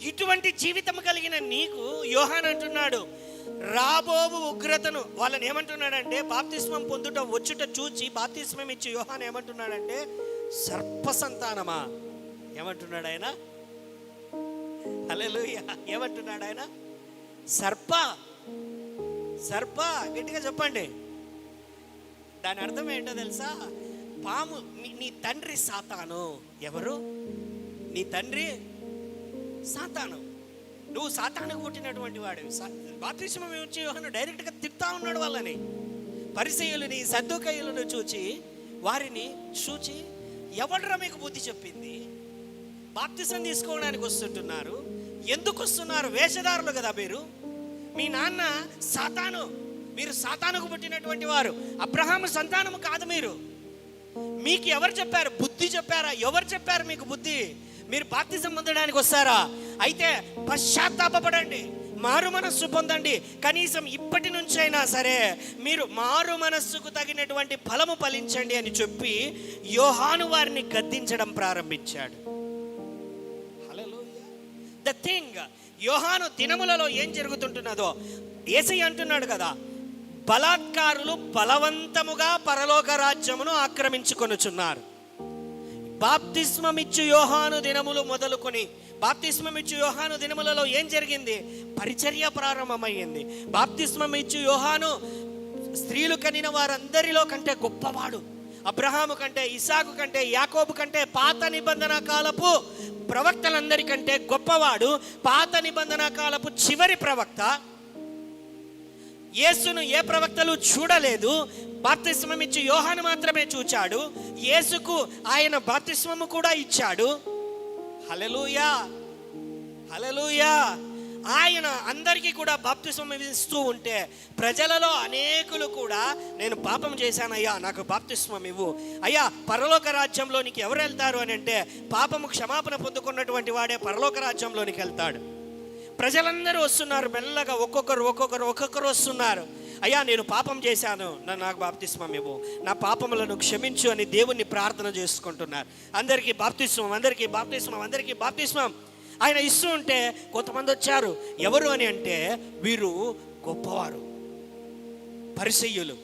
ఇటువంటి జీవితం కలిగిన నీకు యోహాను అంటున్నాడు, రాబోవు ఉగ్రతను, వాళ్ళని ఏమంటున్నాడంటే బాప్తిస్మం పొందుట వచ్చుట చూచి బాప్తిస్మం ఇచ్చి యోహాను ఏమంటున్నాడంటే, సర్ప సంతానమా, ఏమంటున్నాడు ఆయన? హల్లెలూయా. ఏమంటున్నాడు ఆయన? సర్ప గట్టిగా చెప్పండి. దాని అర్థం ఏంటో తెలుసా? పాము. నీ తండ్రి సాతాను. ఎవరు? నీ తండ్రి సాతాను. నువ్వు సాతానుకు పుట్టినటువంటి వాడు. బాప్తిస్మం ఇచ్చి యోహాను డైరెక్ట్గా తిడతా ఉన్నాడు వాళ్ళని. పరిసయ్యులని సద్దూకయ్యులను వారిని చూచి, ఎవడ్రా మీకు బుద్ధి చెప్పింది? బాప్తిసం తీసుకోవడానికి వస్తుంటున్నారు, ఎందుకు వస్తున్నారు? వేషధారులు కదా మీరు. మీ నాన్న సాతాను, మీరు సాతానుకు పుట్టినటువంటి వారు, అబ్రహాము సంతానము కాదు మీరు. మీకు ఎవరు చెప్పారు? బుద్ధి చెప్పారా? ఎవరు చెప్పారు మీకు బుద్ధి? మీరు బాప్తిసం పొందడానికి వస్తారా? అయితే పశ్చాత్తాపపడండి, మారు మనస్సు పొందండి. కనీసం ఇప్పటి నుంచి అయినా సరే మీరు మారు మనస్సుకు తగినటువంటి ఫలము ఫలించండి అని చెప్పి యోహాను వారిని గద్దించడం ప్రారంభించాడు. హల్లెలూయా. ద థింగ్, యోహాను దినములలో ఏం జరుగుతుంటున్నదో యేసయ్య అంటున్నాడు కదా, బలాత్కారులు బలవంతముగా పరలోక రాజ్యమును ఆక్రమించుకొనుచున్నారు. బాప్తిస్మమిచ్చు యోహాను దినములు మొదలుకొని, బాప్తిస్మమిచ్చు యోహాను దినములలో ఏం జరిగింది? పరిచర్య ప్రారంభమైంది. బాప్తిస్మమిచ్చు యోహాను స్త్రీలు కనిన వారందరిలో కంటే గొప్పవాడు. అబ్రహాము కంటే, ఇసాకు కంటే, యాకోబు కంటే, పాత నిబంధన కాలపు ప్రవక్తలందరికంటే గొప్పవాడు. పాత నిబంధన కాలపు చివరి ప్రవక్త. యేసును ఏ ప్రవక్తలు చూడలేదు, బాప్తిస్మం ఇచ్చి యోహాను మాత్రమే చూచాడు. యేసుకు ఆయన బాప్తిస్మము కూడా ఇచ్చాడు. హల్లెలూయా, హల్లెలూయా. ఆయన అందరికీ కూడా బాప్తిస్మం ఇస్తూ ఉంటే ప్రజలలో అనేకులు కూడా, నేను పాపం చేశానయ్యా, నాకు బాప్తిస్మం ఇవ్వు అయ్యా, పరలోక రాజ్యంలోనికి ఎవరు వెళ్తారు అని అంటే, పాపము క్షమాపణ పొందుకున్నటువంటి వాడే పరలోక రాజ్యంలోనికి వెళ్తాడు. ప్రజలందరూ వస్తున్నారు, మెల్లగా ఒక్కొక్కరు వస్తున్నారు. అయ్యా, నేను పాపం చేశాను, నాకు బాప్తిస్మం ఇవ్వు, నా పాపములను క్షమించు అని దేవుణ్ణి ప్రార్థన చేసుకుంటున్నారు. అందరికీ బాప్తిస్మం ఆయన ఇస్తూ ఉంటే కొంతమంది వచ్చారు. ఎవరు అని అంటే, వీరు గొప్పవారు, పరిసయ్యులు,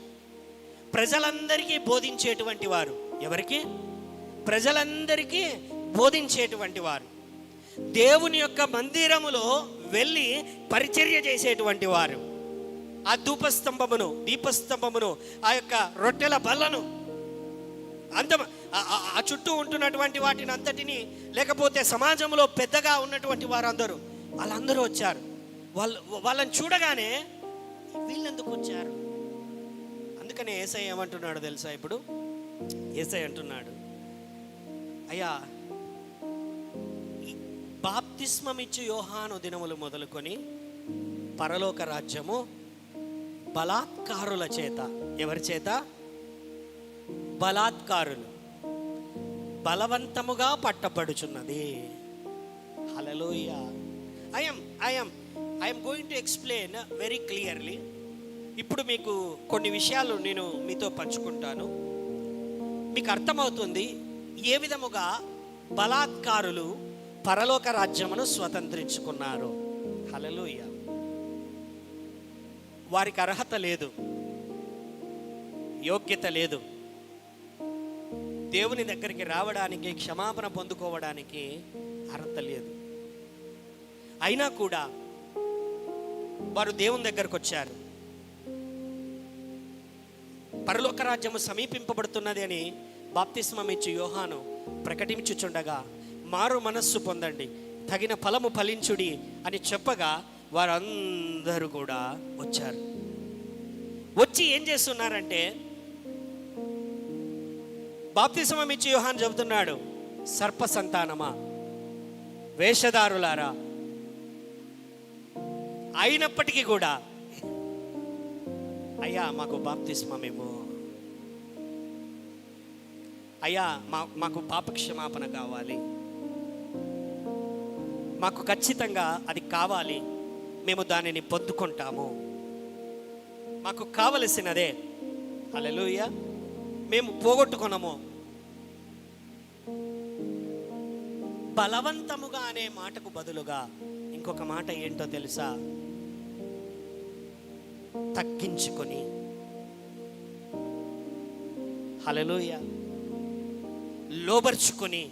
ప్రజలందరికీ బోధించేటువంటి వారు. ఎవరికి? ప్రజలందరికీ బోధించేటువంటి వారు. దేవుని యొక్క మందిరములో వెళ్ళి పరిచర్య చేసేటువంటి వారు. ఆ దీపస్తంభమును, ఆ యొక్క రొట్టెల బల్లను, ఆ చుట్టూ ఉంటున్నటువంటి వాటిని అంతటిని, లేకపోతే సమాజంలో పెద్దగా ఉన్నటువంటి వారందరూ, వాళ్ళందరూ వచ్చారు. వాళ్ళని చూడగానే వీళ్ళెందుకు వచ్చారు? అందుకనే యేసయ్య ఏమంటున్నాడు తెలుసా? ఇప్పుడు యేసయ్య అంటున్నాడు, అయ్యా, బాప్తిస్మమిచ్చు యోహాను దినములు మొదలుకొని పరలోక రాజ్యము బలాత్కారుల చేత, ఎవరి చేత? బలాత్కారులు, బలవంతముగా పట్టబడుచున్నది. Hallelujah. I am going to explain very clearly. ఇప్పుడు మీకు కొన్ని విషయాలు నేను మీతో పంచుకుంటాను, మీకు అర్థమవుతుంది ఏ విధముగా బలాత్కారులు పరలోక రాజ్యమును స్వతంత్రించుకున్నారు. హల్లెలూయా. వారికి అర్హత లేదు, యోగ్యత లేదు, దేవుని దగ్గరికి రావడానికి, క్షమాపణ పొందుకోవడానికి అర్హత లేదు. అయినా కూడా వారు దేవుని దగ్గరకు వచ్చారు. పరలోక రాజ్యము సమీపింపబడుతున్నది అని బాప్తిస్మం ఇచ్చి యోహాను ప్రకటించుచుండగా, మారు మనస్సు పొందండి, తగిన ఫలము ఫలించుడి అని చెప్పగా వారందరూ కూడా వచ్చారు. వచ్చి ఏం చేస్తున్నారంటే, బాప్తిస్మం ఇచ్చి యోహాను చెబుతున్నాడు, సర్ప సంతానమా, వేషధారులారా, అయినప్పటికీ కూడా అయ్యా మాకు బాప్తిస్మం ఇవ్వు, అయ్యా మాకు పాపక్షమాపణ కావాలి, మాకు ఖచ్చితంగా అది కావాలి, మేము దానిని పొందుకుంటాము, మాకు కావలసినదే. హల్లెలూయా. మేము పోగొట్టుకున్నాము. బలవంతముగా అనే మాటకు బదులుగా ఇంకొక మాట ఏంటో తెలుసా? తగ్గించుకొని. హల్లెలూయా. లోబర్చుకొని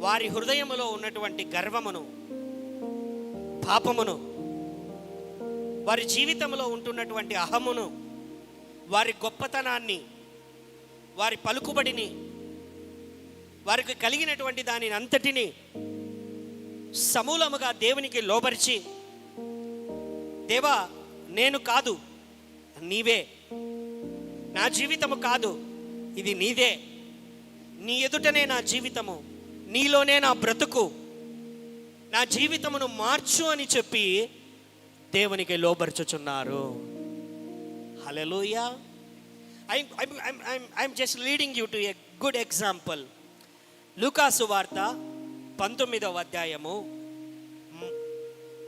వారి హృదయములో ఉన్నటువంటి గర్వమును, పాపమును, వారి జీవితంలో ఉంటున్నటువంటి అహమును, వారి గొప్పతనాన్ని, వారి పలుకుబడిని, వారికి కలిగినటువంటి దానిని అంతటిని సమూలముగా దేవునికి లోబరిచి, దేవా నేను కాదు నీవే, నా జీవితము కాదు ఇది నీదే, నీ ఎదుటనే నా జీవితము, నీలోనే నా బ్రతుకు, నా జీవితమును మార్చు అని చెప్పి దేవునికి లోబర్చుచున్నారు. హల్లెలూయా. I'm just leading you to a good example. లూకాసు వార్త 19వ అధ్యాయము,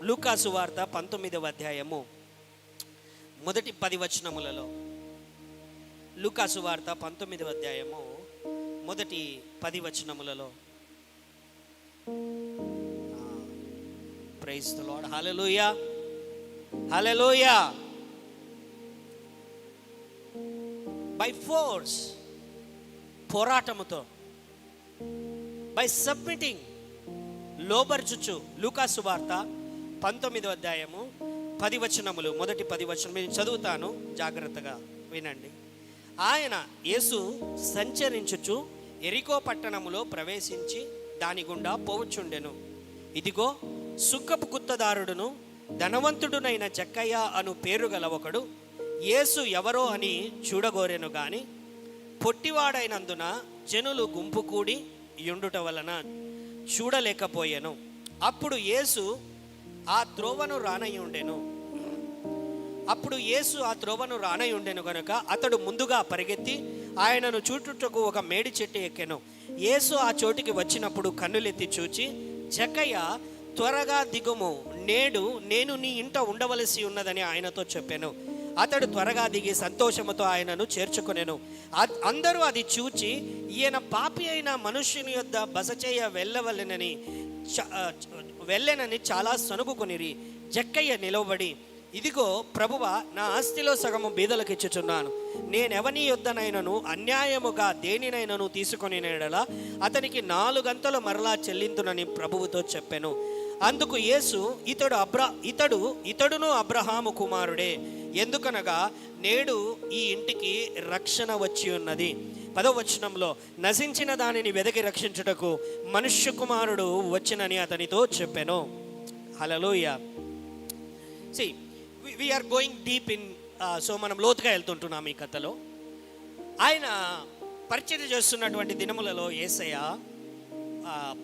లూకాసు వార్త 19వ అధ్యాయము మొదటి 10 వచనములలో, లూకాసు వార్త 19వ అధ్యాయము మొదటి 10 వచనములలో. Praise the Lord. Hallelujah, hallelujah. By force, పోరాటముతో, బై సబ్మిటింగ్, లోబర్చుచు. లూకాసు వార్త 19వ అధ్యాయము 10 వచనములు, మొదటి 10 వచనం నేను చదువుతాను, జాగ్రత్తగా వినండి. ఆయన యేసు సంచరించుచు ఎరికో పట్టణములో ప్రవేశించి దాని గుండా పోవచ్చుండెను. ఇదిగో సుంకపు గుత్తదారుడును ధనవంతుడునైన జక్కయ్య అను పేరు గల ఒకడు యేసు ఎవరో అని చూడగోరెను గాని పొట్టివాడైనందున జనులు గుంపు కూడి యుండుట వలన చూడలేకపోయెను. అప్పుడు యేసు ఆ త్రోవను రానయుండెను గనుక అతడు ముందుగా పరిగెత్తి ఆయనను చూచుటకు ఒక మేడి చెట్టు ఎక్కెను. యేసు ఆ చోటికి వచ్చినప్పుడు కన్నులెత్తి చూచి, జక్కయ్య త్వరగా దిగుము, నేడు నేను నీ ఇంట ఉండవలసి ఉన్నదని ఆయనతో చెప్పాను. అతడు త్వరగా దిగి సంతోషముతో ఆయనను చేర్చుకొనెను. అందరూ అది చూచి ఈయన పాపి అయిన మనుష్యుని యొద్ద బస చేయ వెళ్ళెనని చాలా సనుగుకొనిరి. జక్కయ్య నిలవబడి, ఇదిగో ప్రభువా, నా ఆస్తిలో సగము బీదలకు ఇచ్చుచున్నాను. నేనెవని యొద్దనైనను అన్యాయముగా దేనినైనను తీసుకొని నెడలా అతనికి 4 గంతలు మరలా చెల్లింతునని ప్రభువుతో చెప్పెను. అందుకు యేసు, ఇతడును అబ్రహాము కుమారుడే, ఎందుకనగా నేడు ఈ ఇంటికి రక్షణ వచ్చి ఉన్నది. 10వ వచనంలో, నశించిన దానిని వెదకి రక్షించుటకు మనుష్య కుమారుడు వచ్చినని అతనితో చెప్పెను. హల్లెలూయా. See, we are going deep in, so మనం లోతుగా వెళ్తుంటున్నాం ఈ కథలో. ఆయన పరిచర్య చేస్తున్నటువంటి దినములలో యేసయ్య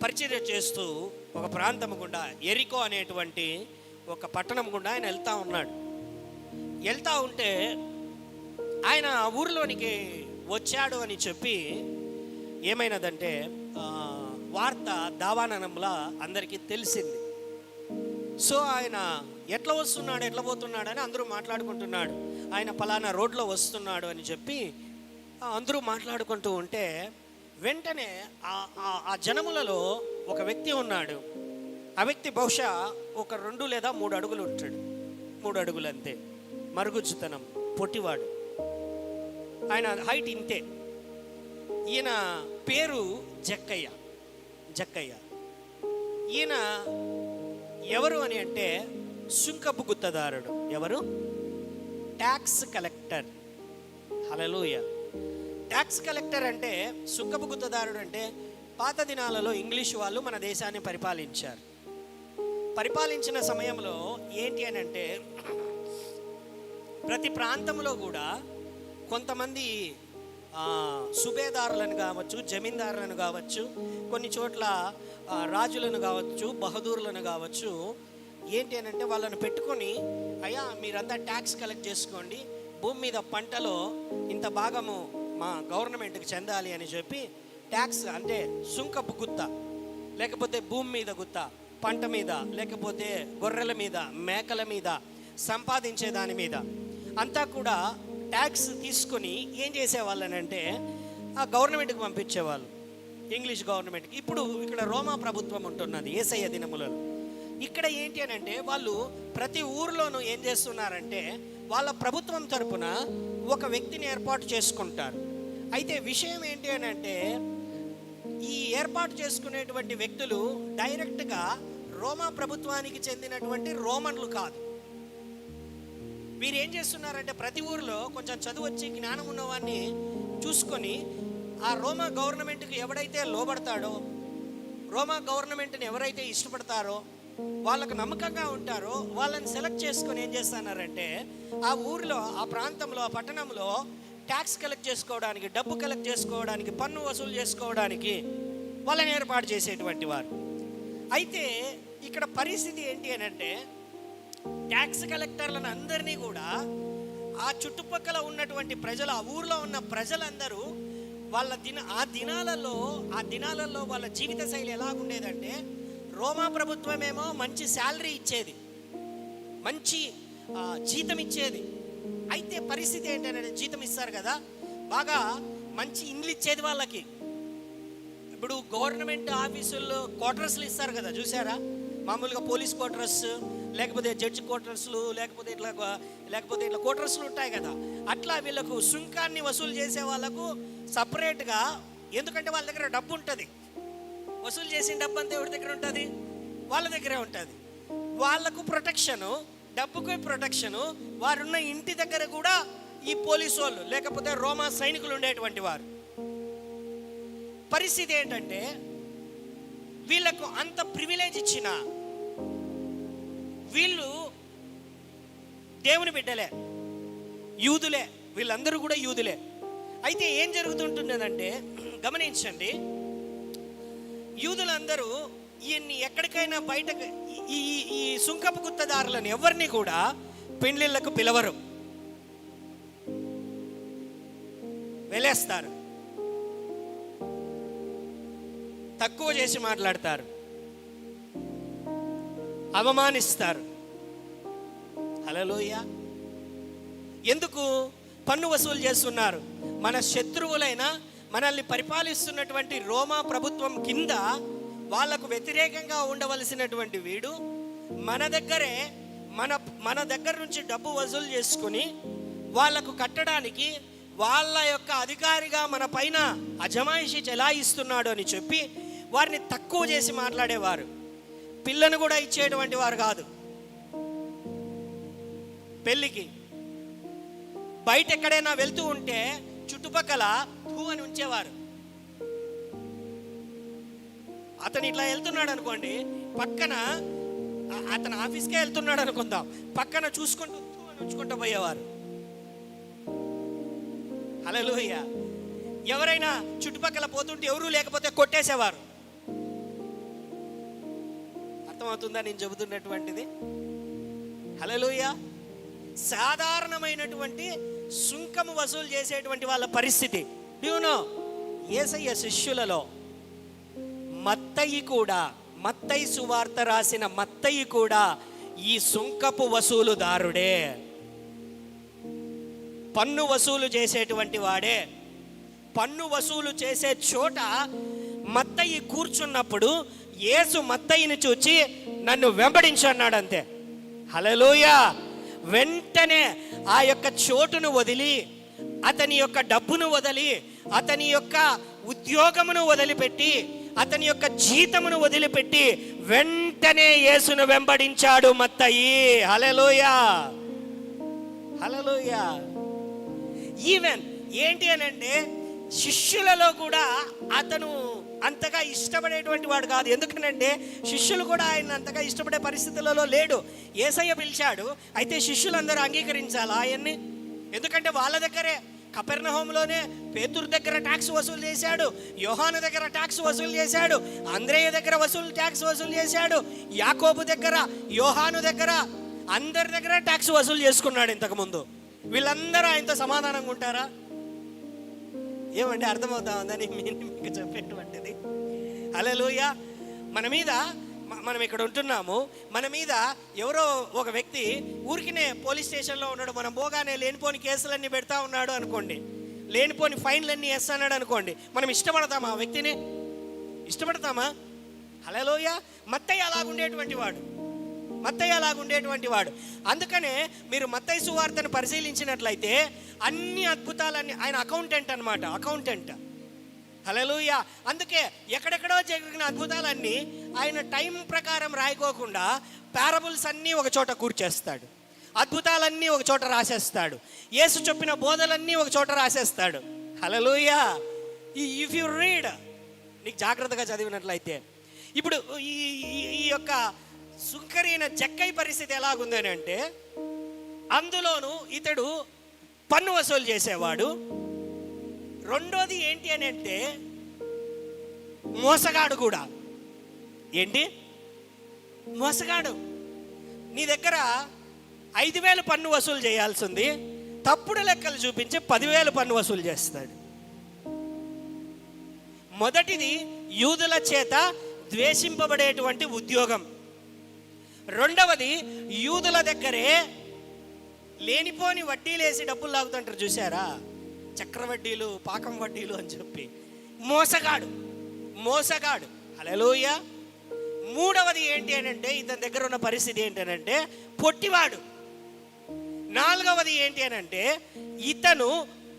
పరిచర్య చేస్తూ ఒక ప్రాంతం గుండా, ఎరికో అనేటువంటి ఒక పట్టణం గుండా ఆయన వెళ్తూ ఉన్నాడు. వెళ్తూ ఉంటే ఆయన ఊరిలోనికి వచ్చాడు అని చెప్పి ఏమైనదంటే వార్త దావాననంలా అందరికీ తెలిసింది. సో ఆయన ఎట్లా పోతున్నాడు అని అందరూ మాట్లాడుకుంటున్నాడు. ఆయన పలానా రోడ్లో వస్తున్నాడు అని చెప్పి అందరూ మాట్లాడుకుంటూ ఉంటే వెంటనే ఆ జనములలో ఒక వ్యక్తి ఉన్నాడు. ఆ వ్యక్తి బహుశా ఒక 2 లేదా 3 అడుగులు ఉంటాడు. 3 అడుగులు అంతే, మరుగుజ్జుతనం, పొట్టివాడు. ఆయన హైట్ ఇంతే. ఈయన పేరు జక్కయ్య. ఈయన ఎవరు అని అంటే సుంకపు గుత్తదారుడు. ఎవరు? Tax collector. Hallelujah. Tax collector అంటే, సుంకపు గుత్తదారుడు అంటే, పాత దినాలలో ఇంగ్లీష్ వాళ్ళు మన దేశాన్ని పరిపాలించిన సమయంలో ఏంటి అని అంటే, ప్రతి ప్రాంతంలో కూడా కొంతమంది సుబేదారులను కావచ్చు, జమీందారులను కావచ్చు, కొన్ని చోట్ల రాజులను కావచ్చు, బహదూర్లను కావచ్చు, ఏంటి అని అంటే వాళ్ళను పెట్టుకొని, అయ్యా మీరంతా ట్యాక్స్ కలెక్ట్ చేసుకోండి, భూమి మీద పంటలో ఇంత భాగము మా గవర్నమెంట్కి చెందాలి అని చెప్పి ట్యాక్స్ అంటే సుంకపు గుత్త, లేకపోతే భూమి మీద గుత్త, పంట మీద, లేకపోతే గొర్రెల మీద, మేకల మీద, సంపాదించే దాని మీద అంతా కూడా ట్యాక్స్ తీసుకొని ఏం చేసేవాళ్ళనంటే ఆ గవర్నమెంట్కి పంపించేవాళ్ళు. ఇంగ్లీష్ గవర్నమెంట్కి. ఇప్పుడు ఇక్కడ రోమా ప్రభుత్వం ఉంటున్నది యేసయ్య దినములలో. ఇక్కడ ఏంటి అని అంటే వాళ్ళు ప్రతి ఊర్లోనూ ఏం చేస్తున్నారంటే వాళ్ళ ప్రభుత్వం తరపున ఒక వ్యక్తిని ఏర్పాటు చేసుకుంటారు. అయితే విషయం ఏంటి అని అంటే ఈ ఏర్పాటు చేసుకునేటువంటి వ్యక్తులు డైరెక్ట్గా రోమా ప్రభుత్వానికి చెందినటువంటి రోమన్లు కాదు. వీరు ఏం చేస్తున్నారంటే ప్రతి ఊరిలో కొంచెం చదువు వచ్చి జ్ఞానం ఉన్నవాడిని చూసుకొని ఆ రోమా గవర్నమెంట్కి ఎవడైతే లోబడతాడో, రోమా గవర్నమెంట్ని ఎవరైతే ఇష్టపడతారో, వాళ్ళకు నమ్మకంగా ఉంటారో వాళ్ళని సెలెక్ట్ చేసుకొని ఏం చేస్తున్నారంటే ఆ ఊరిలో, ఆ ప్రాంతంలో, ఆ పట్టణంలో ట్యాక్స్ కలెక్ట్ చేసుకోవడానికి, డబ్బు కలెక్ట్ చేసుకోవడానికి, పన్ను వసూలు చేసుకోవడానికి వాళ్ళని ఏర్పాటు చేసేటువంటి వారు. అయితే ఇక్కడ పరిస్థితి ఏంటి అని అంటే ట్యాక్స్ కలెక్టర్లను అందరినీ కూడా ఆ చుట్టుపక్కల ఉన్నటువంటి ప్రజలు, ఆ ఊర్లో ఉన్న ప్రజలందరూ వాళ్ళ ఆ దినాలలో వాళ్ళ జీవిత శైలి ఎలా ఉండేదంటే రోమా ప్రభుత్వమేమో మంచి శాలరీ ఇచ్చేది, మంచి జీతం ఇచ్చేది. అయితే పరిస్థితి ఏంటంటే జీతం ఇస్తారు కదా, బాగా మంచి ఇండ్లు ఇచ్చేది వాళ్ళకి. ఇప్పుడు గవర్నమెంట్ ఆఫీసుల్లో క్వార్టర్స్లు ఇస్తారు కదా, చూసారా? మామూలుగా పోలీస్ క్వార్టర్స్, లేకపోతే జడ్జి క్వార్టర్స్లు, లేకపోతే ఇట్లా క్వార్టర్స్లు ఉంటాయి కదా. అట్లా వీళ్ళకు సుంకాన్ని వసూలు చేసే వాళ్ళకు సపరేట్గా, ఎందుకంటే వాళ్ళ దగ్గర డబ్బు ఉంటుంది, వసూలు చేసిన డబ్బు అంతా ఎవరి దగ్గర ఉంటుంది? వాళ్ళ దగ్గరే ఉంటుంది. వాళ్లకు ప్రొటెక్షను, డబ్బుకు ప్రొటెక్షను. వారున్న ఇంటి దగ్గర కూడా ఈ పోలీసు వాళ్ళు లేకపోతే రోమా సైనికులు ఉండేటువంటి వారు. పరిస్థితి ఏంటంటే వీళ్ళకు అంత ప్రివిలేజ్ ఇచ్చిన వీళ్ళు దేవుని బిడ్డలే, యూదులే, వీళ్ళందరూ కూడా యూదులే. అయితే ఏం జరుగుతుంటున్నదంటే గమనించండి, యూదులందరూ ఈయన్ని ఎక్కడికైనా బయటకు ఈ సుంకపు గుత్తదారులను ఎవరిని కూడా పెండ్లిళ్ళకు పిలవరు, వెళ్ళేస్తారు, తక్కువ చేసి మాట్లాడతారు, అవమానిస్తారు. హల్లెలూయా. ఎందుకు? పన్ను వసూలు చేస్తున్నారు. మన శత్రువులైన, మనల్ని పరిపాలిస్తున్నటువంటి రోమా ప్రభుత్వం కింద వాళ్లకు వ్యతిరేకంగా ఉండవలసినటువంటి వీడు మన దగ్గర నుంచి డబ్బు వసూలు చేసుకుని వాళ్లకు కట్టడానికి వాళ్ళ యొక్క అధికారిగా మన పైన అజమాయిషి చెలాయిస్తున్నాడు అని చెప్పి వారిని తక్కువ చేసి మాట్లాడేవారు. పిల్లను కూడా ఇచ్చేటువంటి వారు కాదు. పెళ్ళికి బయట ఎక్కడైనా వెళ్తూ ఉంటే చుట్టుపక్కల భూ అని ఉంచేవారు. అతను ఇట్లా వెళ్తున్నాడు అనుకోండి, పక్కన అతను ఆఫీస్కే వెళ్తున్నాడు అనుకుందాం, పక్కన చూసుకుంటూ అని ఉంచుకుంటూ పోయేవారు. హల్లెలూయా. ఎవరైనా చుట్టుపక్కల పోతుంటే ఎవరూ లేకపోతే కొట్టేసేవారు. అర్థమవుతుందా నేను చెబుతున్నటువంటిది? హల్లెలూయా. సాధారణమైనటువంటి సుంకము వసూలు చేసేటువంటి వాళ్ళ పరిస్థితి. డ్యూనో యేసయ్య శిష్యులలో మత్తయి సువార్త రాసిన మత్తయి కూడా ఈ సుంకపు వసూలుదారుడే, పన్ను వసూలు చేసేటువంటి వాడే. పన్ను వసూలు చేసే చోట మత్తయి కూర్చున్నప్పుడు యేసు మత్తయిని చూచి నన్ను వెంబడించు అన్నాడు, అంతే. హల్లెలూయా. వెంటనే ఆ యొక్క చోటును వదిలి, అతని యొక్క డబ్బును వదిలి, అతని యొక్క ఉద్యోగమును వదిలిపెట్టి, అతని యొక్క జీతమును వదిలిపెట్టి వెంటనే యేసును వెంబడించాడు మత్తయి. హల్లెలూయా. హల్లెలూయా. ఈవెన్ ఏంటి అనంటే శిష్యులలో కూడా అతను అంతగా ఇష్టపడేటువంటి వాడు కాదు. ఎందుకనంటే శిష్యులు కూడా ఆయన అంతగా ఇష్టపడే పరిస్థితులలో లేడు. యేసయ్య పిలిచాడు, అయితే శిష్యులందరూ అంగీకరించాలి ఆయన్ని. ఎందుకంటే వాళ్ళ దగ్గరే, కపెర్నహూములోనే పేతురు దగ్గర ట్యాక్స్ వసూలు చేశాడు, యోహాను దగ్గర ట్యాక్స్ వసూలు చేశాడు, అంద్రేయ దగ్గర ట్యాక్స్ వసూలు చేశాడు, యాకోబు దగ్గర, యోహాను దగ్గర, అందరి దగ్గర ట్యాక్స్ వసూలు చేసుకున్నాడు ఇంతకుముందు. వీళ్ళందరూ ఆయనతో సమాధానంగా ఉంటారా? ఏమంటే అర్థమవుతా ఉందని మీకు చెప్పేటువంటిది. హల్లెలూయా. మనం ఇక్కడ ఉంటున్నాము, మన మీద ఎవరో ఒక వ్యక్తి ఊరికినే పోలీస్ స్టేషన్లో ఉన్నాడు, మనం పోగానే లేనిపోని కేసులన్నీ పెడతా ఉన్నాడు అనుకోండి, లేనిపోని ఫైన్లన్నీ వేస్తున్నాడు అనుకోండి, మనం ఇష్టపడతాం ఆ వ్యక్తిని? ఇష్టపడతామా? హల్లెలూయా. మత్తయి అలాగుండేటువంటి వాడు. అందుకనే మీరు మత్తయి సువార్తను పరిశీలించినట్లయితే అన్ని అద్భుతాలన్నీ, ఆయన అకౌంటెంట్. హల్లెలూయా. అందుకే ఎక్కడెక్కడో జరిగిన అద్భుతాలన్నీ ఆయన టైం ప్రకారం రాయకోకుండా పారబుల్స్ అన్నీ ఒక చోట కూర్చేస్తాడు, అద్భుతాలన్నీ ఒక చోట రాసేస్తాడు, యేసు చెప్పిన బోధలన్నీ ఒక చోట రాసేస్తాడు. హల్లెలూయా. ఇఫ్ యు రీడ్, నీకు జాగ్రత్తగా చదివినట్లయితే, ఇప్పుడు ఈ యొక్క సుంకరైన జక్కై పరిస్థితి ఎలాగుంది అని అంటే, అందులోనూ ఇతడు పన్ను వసూలు చేసేవాడు. రెండోది ఏంటి అని అంటే మోసగాడు కూడా. ఏంటి? మోసగాడు. నీ దగ్గర 5,000 పన్ను వసూలు చేయాల్సింది, తప్పుడు లెక్కలు చూపించి 10,000 పన్ను వసూలు చేస్తాడు. మొదటిది యూదుల చేత ద్వేషింపబడేటువంటి ఉద్యోగం. రెండవది యూదుల దగ్గరే లేనిపోని వడ్డీలేసి డబ్బులు లాగుతుంటారు చూసారా, చక్రవడ్డీలు, పాకం వడ్డీలు అని చెప్పి. మోసగాడు. హల్లెలూయా. మూడవది ఏంటి అని అంటే, ఇతని దగ్గర ఉన్న పరిస్థితి ఏంటనంటే పొట్టివాడు. నాలుగవది ఏంటి అని అంటే ఇతను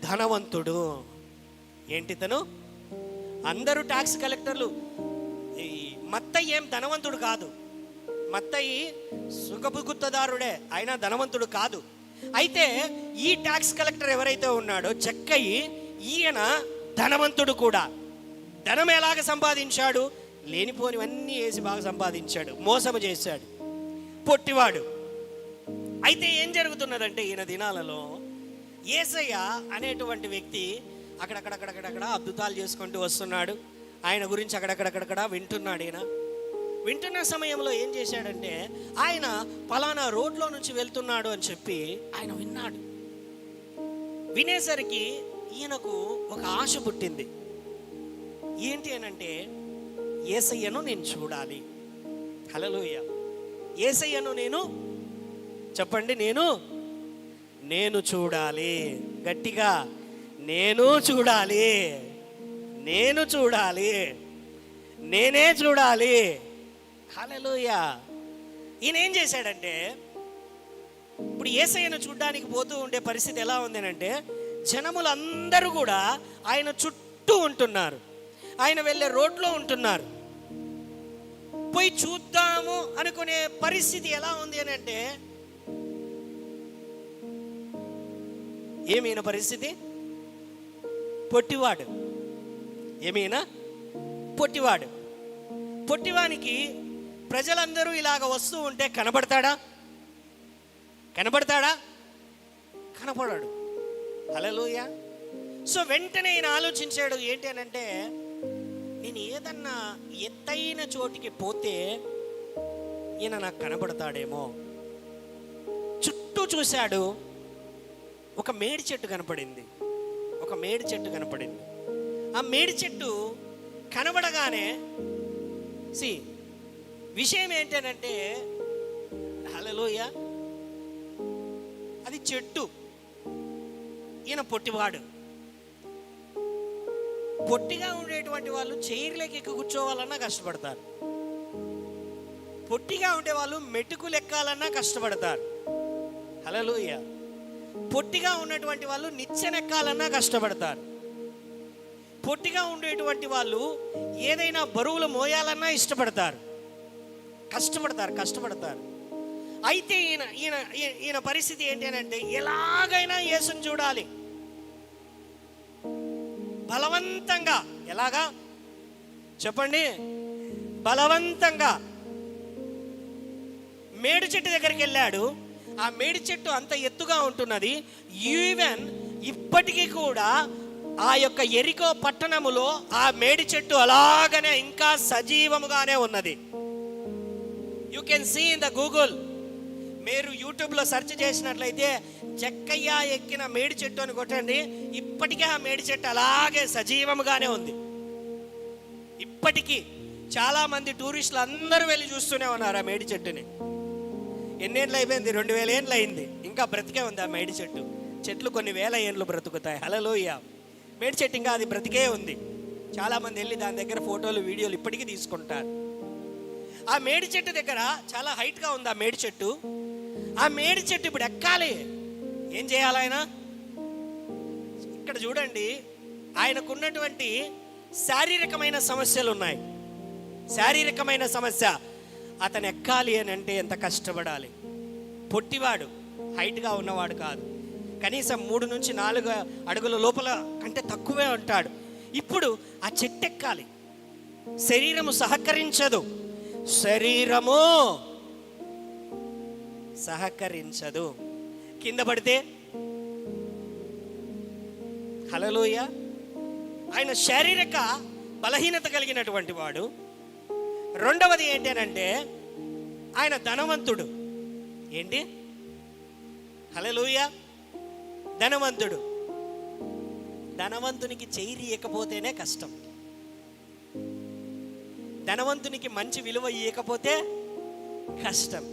ధనవంతుడు. ఏంటి ఇతను? అందరూ ట్యాక్స్ కలెక్టర్లు. మత్తయి ఏం ధనవంతుడు కాదు, మత్తయి సుఖభుగుత్తదారుడే, ఆయన ధనవంతుడు కాదు. అయితే ఈ ట్యాక్స్ కలెక్టర్ ఎవరైతే ఉన్నాడో జక్కయి, ఈయన ధనవంతుడు కూడా. ధనం ఎలాగ సంపాదించాడు? లేనిపోనివన్నీ వేసి బాగా సంపాదించాడు, మోసము చేశాడు, పొట్టివాడు. అయితే ఏం జరుగుతున్నదంటే ఈయన దినాలలో యేసయ్య అనేటువంటి వ్యక్తి అక్కడక్కడ అద్భుతాలు చేసుకుంటూ వస్తున్నాడు. ఆయన గురించి అక్కడక్కడ వింటున్నాడు. ఈయన వింటున్న సమయంలో ఏం చేశాడంటే, ఆయన పలానా రోడ్లో నుంచి వెళ్తున్నాడు అని చెప్పి ఆయన విన్నాడు. వినేసరికి ఈయనకు ఒక ఆశ పుట్టింది. ఏంటి అనంటే, యేసయ్యను నేను చూడాలి. హల్లెలూయా. యేసయ్యను చెప్పండి, నేను చూడాలి. గట్టిగా, నేనే చూడాలి. హల్లెలూయా. ఈయన ఏం చేశాడంటే, ఇప్పుడు యేసయ్యను చూడడానికి పోతూ ఉండే పరిస్థితి ఎలా ఉంది అంటే, జనములందరూ కూడా ఆయన చుట్టూ ఉంటున్నారు, ఆయన వెళ్ళే రోడ్లో ఉంటున్నారు. పోయి చూద్దాము అనుకునే పరిస్థితి ఎలా ఉంది అని అంటే, ఏమైనా పరిస్థితి? పొట్టివాడు. ఏమైనా పొట్టివాడు. పొట్టివానికి ప్రజలందరూ ఇలాగ వస్తూ ఉంటే కనబడతాడా? కనపడాడు. హల్లెలూయా. సో వెంటనే ఈయన ఆలోచించాడు. ఏంటి అని అంటే, నేను ఏదన్నా ఎత్తైన చోటికి పోతే ఈయన నాకు కనబడతాడేమో. చుట్టూ చూశాడు. ఒక మేడి చెట్టు కనపడింది. ఆ మేడి చెట్టు కనబడగానే విషయం ఏంటంటే, హల్లెలూయా, అది చెట్టు. ఈయన పొట్టివాడు. పొట్టిగా ఉండేటువంటి వాళ్ళు చైర్లోకి ఎక్కి కూర్చోవాలన్నా కష్టపడతారు. పొట్టిగా ఉండేవాళ్ళు మెటుకులు ఎక్కాలన్నా కష్టపడతారు. హల్లెలూయా. పొట్టిగా ఉన్నటువంటి వాళ్ళు నిచ్చెనెక్కాలన్నా కష్టపడతారు. పొట్టిగా ఉండేటువంటి వాళ్ళు ఏదైనా బరువులు మోయాలన్నా ఇష్టపడతారు, కష్టపడతారు. అయితే ఈయన పరిస్థితి ఏంటి అని అంటే, ఎలాగైనా యేసుని చూడాలి. బలవంతంగా, ఎలాగా చెప్పండి? బలవంతంగా మేడి చెట్టు దగ్గరికి వెళ్ళాడు. ఆ మేడి చెట్టు అంత ఎత్తుగా ఉంటున్నది. ఈవెన్ ఇప్పటికీ కూడా ఆ యొక్క యెరికో పట్టణములో ఆ మేడి చెట్టు అలాగనే ఇంకా సజీవముగానే ఉన్నది. You can see in the Google. మీరు యూట్యూబ్లో సెర్చ్ చేసినట్లయితే జక్కయ్య ఎక్కిన మేడి చెట్టు అని కొట్టండి. ఇప్పటికీ ఆ మేడి చెట్టు అలాగే సజీవముగానే ఉంది. ఇప్పటికీ చాలామంది టూరిస్టులు అందరూ వెళ్ళి చూస్తూనే ఉన్నారు ఆ మేడి చెట్టుని. ఎన్నేళ్ళు అయిపోయింది? 2000 ఏళ్ళు అయింది. ఇంకా బ్రతికే ఉంది ఆ మేడి చెట్టు. చెట్లు కొన్ని వేల ఏళ్ళు బ్రతుకుతాయి. హల్లెలూయా. మేడి చెట్టు ఇంకా అది బ్రతికే ఉంది. చాలామంది వెళ్ళి దాని దగ్గర ఫోటోలు వీడియోలు ఇప్పటికీ తీసుకుంటారు. ఆ మేడి చెట్టు దగ్గర చాలా హైట్గా ఉంది ఆ మేడి చెట్టు. ఆ మేడి చెట్టు ఇప్పుడు ఎక్కాలి. ఏం చేయాలి ఆయన? ఇక్కడ చూడండి, ఆయనకున్నటువంటి శారీరకమైన సమస్యలు ఉన్నాయి. శారీరకమైన సమస్య. అతను ఎక్కాలి అని అంటే ఎంత కష్టపడాలి. పొట్టివాడు, హైట్గా ఉన్నవాడు కాదు. కనీసం 3 నుంచి 4 అడుగుల లోపల కంటే తక్కువే ఉంటాడు. ఇప్పుడు ఆ చెట్టు ఎక్కాలి. శరీరము సహకరించదు. శరీరము సహకరించదు. కింద పడితే హల్లెలూయా. ఆయన శారీరక బలహీనత కలిగినటువంటి వాడు. రెండవది ఏంటి అనంటే ఆయన ధనవంతుడు. ఏంటి? హల్లెలూయా. ధనవంతుడు. ధనవంతునికి చెయ్యియకపోతేనే కష్టం. ధనవంతునికి మంచి విలువ ఇవ్వకపోతే కష్టం.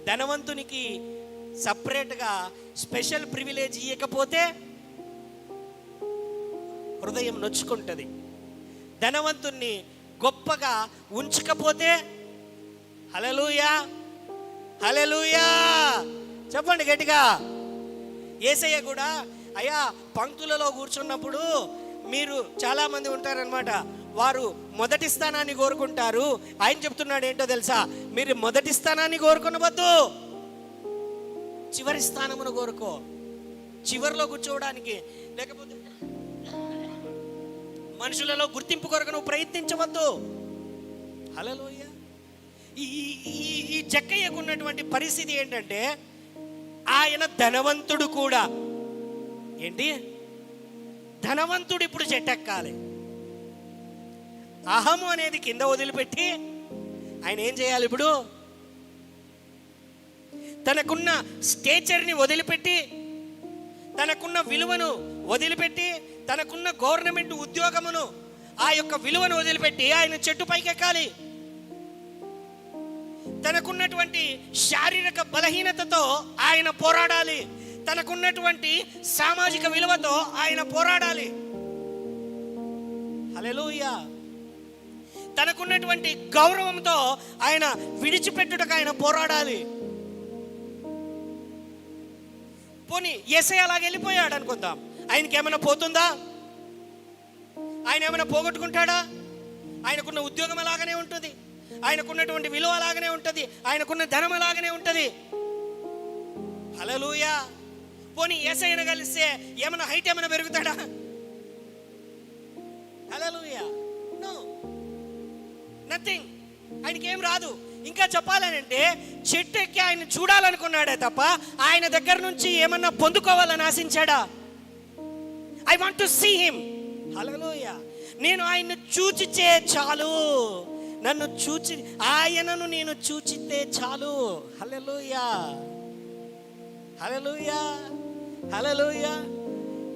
ధనవంతునికి సపరేట్గా స్పెషల్ ప్రివిలేజ్ ఇవ్వకపోతే హృదయం నొచ్చుకుంటుంది. ధనవంతుణ్ణి గొప్పగా ఉంచకపోతే హల్లెలూయా, హల్లెలూయా చెప్పండి గట్టిగా. యేసయ్య కూడా, అయ్యా పంక్తులలో కూర్చున్నప్పుడు మీరు చాలామంది ఉంటారనమాట, వారు మొదటి స్థానాన్ని కోరుకుంటారు. ఆయన చెప్తున్నాడు ఏంటో తెలుసా? మీరు మొదటి స్థానాన్ని కోరుకునవద్దు, చివరి స్థానమును కోరుకో. చివరిలో కూర్చోవడానికి, లేకపోతే మనుషులలో గుర్తింపు కొరకు నువ్వు ప్రయత్నించవద్దు. హల్లెలూయా. ఈ జక్కయ్యకు ఉన్నటువంటి పరిస్థితి ఏంటంటే ఆయన ధనవంతుడు కూడా. ఏంటి? ధనవంతుడు ఇప్పుడు చెట్టెక్కాలి. అహము అనేది కింద వదిలిపెట్టి ఆయన ఏం చేయాలి? ఇప్పుడు తనకున్న స్టేచర్ని వదిలిపెట్టి, తనకున్న విలువను వదిలిపెట్టి, తనకున్న గవర్నమెంట్ ఉద్యోగమును, ఆ యొక్క విలువను వదిలిపెట్టి ఆయన చెట్టు పైకెక్కాలి. తనకున్నటువంటి శారీరక బలహీనతతో ఆయన పోరాడాలి. తనకున్నటువంటి సామాజిక విలువతో ఆయన పోరాడాలి. హల్లెలూయా. తనకున్నటువంటి గౌరవంతో ఆయన విడిచిపెట్టుటకు ఆయన పోరాడాలి. పోనీ యేసయ్య అలాగ వెళ్ళిపోయాడు అనుకుందాం, ఆయనకి ఏమైనా పోతుందా? ఆయన ఏమైనా పోగొట్టుకుంటాడా? ఆయనకున్న ఉద్యోగం అలాగనే ఉంటుంది, ఆయనకున్నటువంటి విలువ అలాగనే ఉంటుంది, ఆయనకున్న ధనం అలాగనే ఉంటుంది. హల్లెలూయా. పోనీ యేసయ్యను కలిస్తే ఏమైనా హైట్ ఏమైనా పెరుగుతాడా? హల్లెలూయా. No, nothing. ఆయనకి ఏం రాదు. ఇంకా చెప్పాలనంటే చెట్టు ఎక్కి ఆయన చూడాలనుకున్నాడే తప్ప ఆయన దగ్గర నుంచి ఏమన్నా పొందుకోవాలని ఆశించాడా? I want to see him. Hallelujah. నేను ఆయన్ని చూచితే చాలు, నన్ను చూచి, ఆయనను నేను చూచితే చాలు. హల్లెలూయా, హల్లెలూయా, హల్లెలూయా.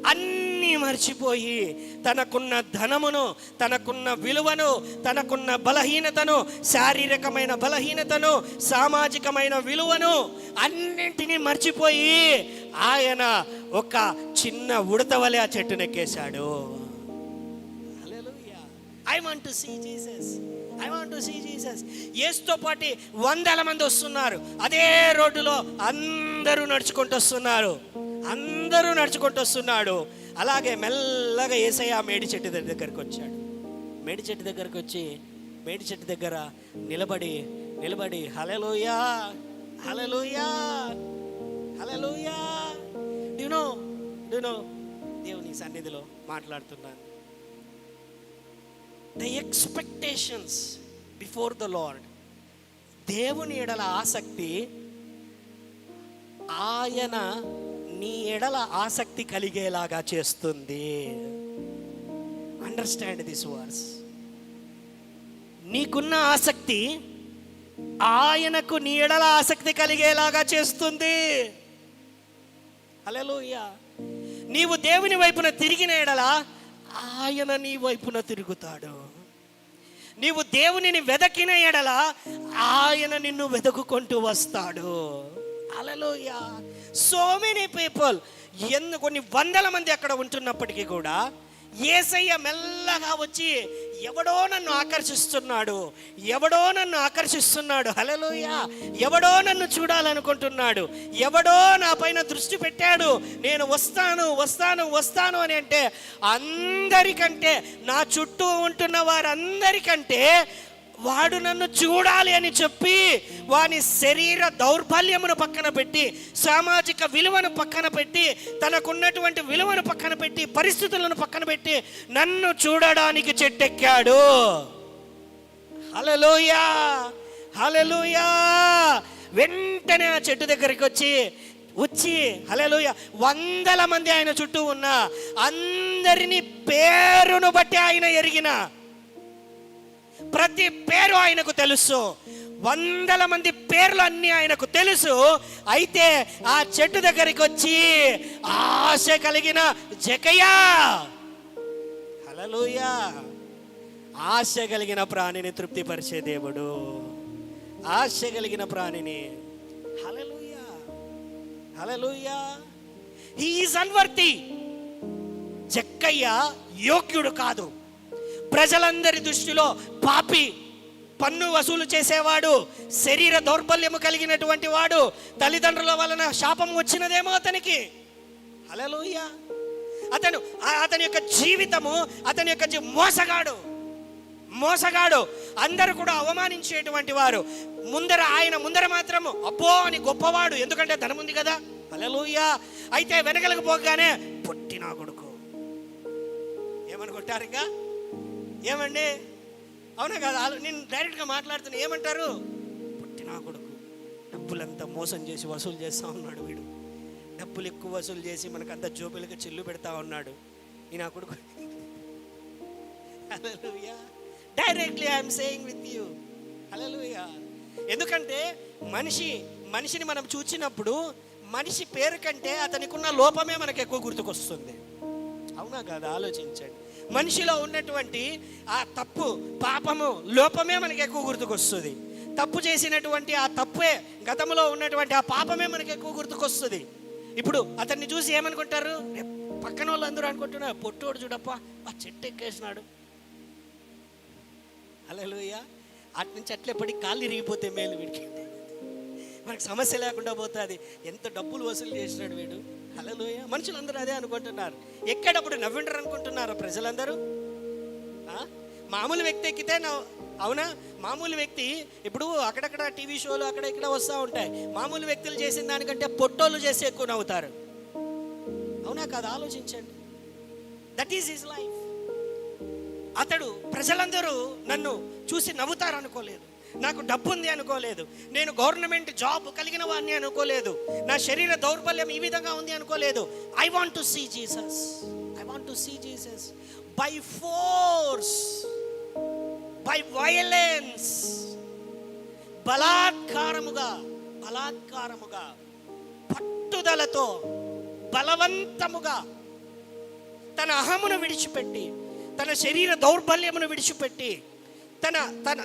అన్నీ మర్చిపోయి తనకున్న ధనమును, తనకున్న విలువను, తనకున్న బలహీనతను, శారీరకమైన బలహీనతను, సామాజికమైన విలువను అన్నింటినీ మర్చిపోయి ఆయన ఒక చిన్న ఉడత వలె ఆ చెట్టునెక్కేశాడు. Hallelujah. I want to see Jesus. I want to see Jesus. యేసుతో పాటు 100 మంది వస్తున్నారు. అదే రోడ్డులో అందరూ నడుచుకుంటూ వస్తున్నారు. అందరూ నడుచుకుంటూ వస్తున్నాడు. అలాగే మెల్లగా యేసయ్య మేడి చెట్టు దగ్గరికి వచ్చాడు. మేడి చెట్టు దగ్గరికి వచ్చి మేడి చెట్టు దగ్గర నిలబడి hallelujah, hallelujah, hallelujah. Do you know దేవుని సన్నిధిలో మాట్లాడుతున్నాను. The expectations before the lord. దేవుని ఎడల ఆసక్తి, ఆయన నీ ఎడల ఆసక్తి కలిగేలాగా చేస్తుంది. Understand this verse. నీకున్న ఆసక్తి ఆయనకు నీ ఎడల ఆసక్తి కలిగేలాగా చేస్తుంది. హల్లెలూయా. నీవు దేవుని వైపున తిరిగిన ఎడల ఆయన నీ వైపున తిరుగుతాడు. నీవు దేవునిని వెదకిన ఎడల ఆయన నిన్ను వెతుకుకుంటూ వస్తాడు. హల్లెలూయా. సో మెనీ పీపుల్, కొన్ని 100 మంది అక్కడ ఉంటున్నప్పటికీ కూడా యేసయ్య మెల్లగా వచ్చి ఎవడో నన్ను ఆకర్షిస్తున్నాడు, హల్లెలూయా, ఎవడో నన్ను చూడాలనుకుంటున్నాడు, ఎవడో నా పైన దృష్టి పెట్టాడు, నేను వస్తాను అని అంటే, అందరికంటే, నా చుట్టూ ఉంటున్న వారందరికంటే వాడు నన్ను చూడాలి అని చెప్పి వాని శరీర దౌర్బల్యమును పక్కన పెట్టి, సామాజిక విలువను పక్కన పెట్టి, తనకున్నటువంటి విలువను పక్కన పెట్టి, పరిస్థితులను పక్కన పెట్టి నన్ను చూడడానికి చెట్టెక్కాడు. హల్లెలూయా, హల్లెలూయా. వెంటనే ఆ చెట్టు దగ్గరికి వచ్చి హల్లెలూయా, 100 మంది ఆయన చుట్టూ ఉన్న అందరినీ పేరును బట్టి ఆయన ఎరిగిన, ప్రతి పేరు ఆయనకు తెలుసు, 100 మంది పేర్లు అన్నీ ఆయనకు తెలుసు. అయితే ఆ చెట్టు దగ్గరికి వచ్చి ఆశ కలిగిన జక్కయ్యా, హల్లెలూయా, ఆశ కలిగిన ప్రాణిని తృప్తిపరిచే దేవుడు, ఆశ కలిగిన ప్రాణిని, హల్లెలూయా, హల్లెలూయా. He is unworthy. జక్కయ్య యోగ్యుడు కాదు, ప్రజలందరి దృష్టిలో పాపి, పన్ను వసూలు చేసేవాడు, శరీర దౌర్బల్యము కలిగినటువంటి వాడు, తల్లిదండ్రుల వలన శాపం వచ్చినదేమో అతనికి, హల్లెలూయా. అతని యొక్క జీవితము, అతని యొక్క మోసగాడు, అందరూ కూడా అవమానించేటువంటి వారు. ఆయన ముందర మాత్రము అబ్బో అని గొప్పవాడు, ఎందుకంటే ధనం ఉంది కదా, హల్లెలూయా. అయితే వెనకలకు పోగానే పుట్టిన కొడుకు ఏమనుకుంటారు, ఇంకా ఏమండి, అవునా కదా, నేను డైరెక్ట్గా మాట్లాడుతున్నా, ఏమంటారు, పుట్టిన కొడుకు, డబ్బులంతా మోసం చేసి వసూలు చేస్తూ ఉన్నాడు వీడు, డబ్బులు ఎక్కువ వసూలు చేసి మనకంతా జోబులుగా చిల్లు పెడతా ఉన్నాడు ఈ నా కొడుకు. Hallelujah. Directly I'm saying with you, hallelujah. ఎందుకంటే మనిషిని మనం చూచినప్పుడు మనిషి పేరు కంటే అతనికి ఉన్న లోపమే మనకు ఎక్కువ గుర్తుకొస్తుంది, అవునా కదా, ఆలోచించండి. మనిషిలో ఉన్నటువంటి ఆ తప్పు, పాపము, లోపమే మనకి ఎక్కువ గుర్తుకొస్తుంది. తప్పు చేసినటువంటి ఆ తప్పే, గతంలో ఉన్నటువంటి ఆ పాపమే మనకి ఎక్కువ గుర్తుకొస్తుంది. ఇప్పుడు అతన్ని చూసి ఏమనుకుంటారు, పక్కన వాళ్ళు అందరూ అనుకుంటున్నారు, పొట్టోడు చూడప్ప ఆ చెట్టు ఎక్కేసినాడు, హల్లెలూయా, అటు నుంచి అట్లే పడి కాళ్ళు ఇరిగిపోతే మేలు వీడికి, మనకు సమస్య లేకుండా పోతుంది, ఎంత డబ్బులు వసూలు చేసినాడు వీడు, హల్లెలూయా. మనుషులందరూ అదే అనుకుంటున్నారు. ఎక్కడప్పుడు నవ్విండరు అనుకుంటున్నారు ప్రజలందరూ. మామూలు వ్యక్తి ఎక్కితే అవునా, మామూలు వ్యక్తి ఇప్పుడు అక్కడక్కడ టీవీ షోలు అక్కడ ఇక్కడ వస్తూ ఉంటాయి, మామూలు వ్యక్తులు చేసిన దానికంటే పొట్టోళ్ళు చేసి ఎక్కువ నవ్వుతారు, అవునా కదా, ఆలోచించండి. That is his life. ప్రజలందరూ నన్ను చూసి నవ్వుతారు అనుకోలేదు, నాకు డబ్బు ఉంది అనుకోలేదు, నేను గవర్నమెంట్ జాబ్ కలిగిన వాడిని అనుకోలేదు, నా శరీర దౌర్బల్యం ఈ విధంగా ఉంది అనుకోలేదు. I want to see Jesus by force, by violence, బలాత్కారముగా పట్టుదలతో బలవంతముగా తన అహమును విడిచిపెట్టి, తన శరీర దౌర్బల్యమును విడిచిపెట్టి,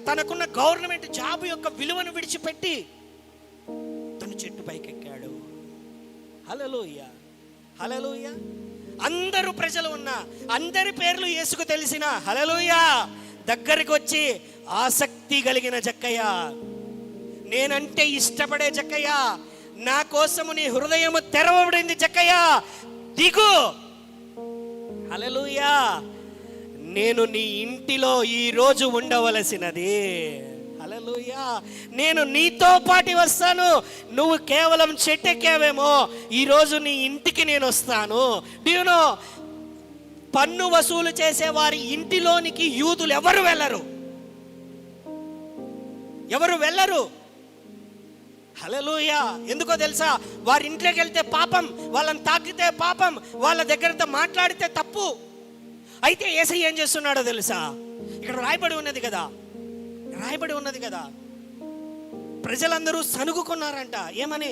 తనకున్న గవర్నమెంట్ జాబ్ యొక్క విలువను విడిచిపెట్టి తను చెట్టు పైకెక్కాడు. హల్లెలూయా, హల్లెలూయా. అందరూ ప్రజలు ఉన్నా, అందరి పేర్లు యేసుకు తెలిసిన, హల్లెలూయా, దగ్గరికి వచ్చి ఆసక్తి కలిగిన జక్కయ్య, నేనంటే ఇష్టపడే జక్కయ్య, నా కోసము నీ హృదయము తెరవబడింది జక్కయ్య, దిగు, హల్లెలూయా, నేను నీ ఇంటిలో ఈరోజు ఉండవలసినది, హల్లెలూయా, నేను నీతో పాటు వస్తాను, నువ్వు కేవలం చెట్టెక్కావేమో, ఈరోజు నీ ఇంటికి నేను వస్తాను. డు యు నో, పన్ను వసూలు చేసే వారి ఇంటిలోనికి యూదులు ఎవరు వెళ్ళరు, హల్లెలూయా. ఎందుకో తెలుసా, వారి ఇంట్లోకి వెళ్తే పాపం, వాళ్ళని తాకితే పాపం, వాళ్ళ దగ్గరతో మాట్లాడితే తప్పు. అయితే యేసయ్య ఏం చేస్తున్నాడో తెలుసా, ఇక్కడ రాయబడి ఉన్నది కదా, ప్రజలందరూ సనుగుకున్నారంట, ఏమని,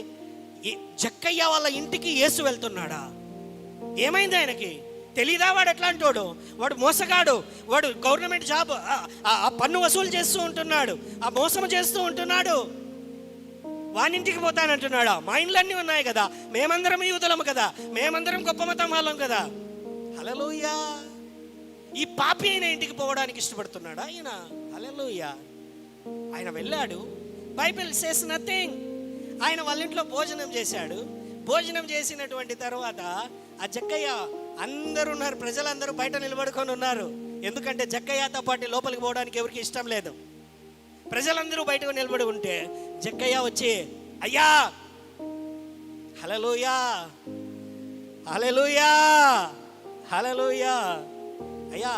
జక్కయ్య వాళ్ళ ఇంటికి యేసు వెళ్తున్నాడా, ఏమైంది ఆయనకి తెలీదా, వాడు ఎట్లాంటి వాడు మోసగాడు, వాడు గవర్నమెంట్ జాబ్ ఆ పన్ను వసూలు చేస్తూ ఉంటున్నాడు, ఆ మోసం చేస్తూ ఉంటున్నాడు, వానింటికి పోతానంటున్నాడా, మా ఇండ్లన్నీ ఉన్నాయి కదా, మేమందరం యూదులము కదా, మేమందరం గొప్ప మతం వాళ్ళం కదా, హల్లెలూయా. ఈ పాపి అయిన ఇంటికి పోవడానికి ఇష్టపడుతున్నాడా ఆయన? హల్లెలూయా. ఆయన వెళ్ళాడు. Bible says nothing. ఆయన వాళ్ళ ఇంట్లో భోజనం చేశాడు. భోజనం చేసినటువంటి తర్వాత ఆ జక్కయ్య, అందరూ ఉన్నారు, ప్రజలందరూ బయట నిలబడుకొని ఉన్నారు. ఎందుకంటే జక్కయ్యతో పాటు లోపలికి పోవడానికి ఎవరికి ఇష్టం లేదు. ప్రజలందరూ బయటకు నిలబడి ఉంటే జక్కయ్య వచ్చి, అయ్యా, హల్లెలూయా, హల్లెలూయా, హల్లెలూయా, అయ్యా,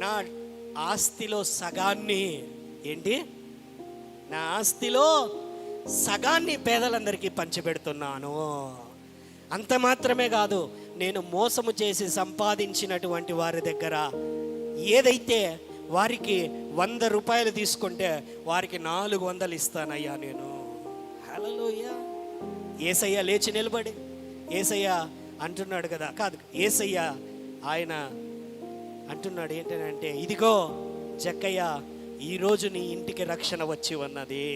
నా ఆస్తిలో సగాన్ని, ఏంటి, నా ఆస్తిలో సగాన్ని పేదలందరికీ పంచిపెడుతున్నాను. అంత మాత్రమే కాదు, నేను మోసము చేసి సంపాదించినటువంటి వారి దగ్గర ఏదైతే వారికి 100 రూపాయలు తీసుకుంటే వారికి 400 ఇస్తానయ్యా నేను. హల్లెలూయా. యేసయ్య లేచి నిలబడి, యేసయ్య అంటున్నాడు కదా, కాదు, యేసయ్య ఆయన అంటున్నాడు ఏంటంటే, ఇదిగో జక్కయ్య, ఈరోజు నీ ఇంటికి రక్షణ వచ్చి ఉన్నది,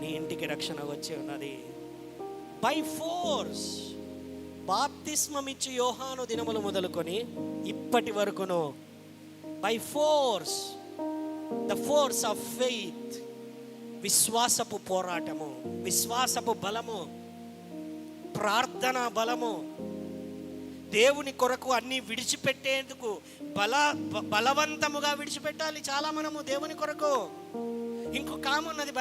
నీ ఇంటికి రక్షణ వచ్చి ఉన్నది. బై ఫోర్స్ బాప్తిస్మమిచ్చు యోహాను దినములు మొదలుకొని ఇప్పటి వరకును by force, the force of faith, విశ్వాసపు పోరాటము, విశ్వాసపు బలము, ప్రార్థనా బలము, దేవుని కొరకు అన్ని విడిచిపెట్టేందుకు బలవంతముగా విడిచిపెట్టాలి చాలా మనము దేవుని కొరకు. ఇంకొక ఆమె ఉన్నది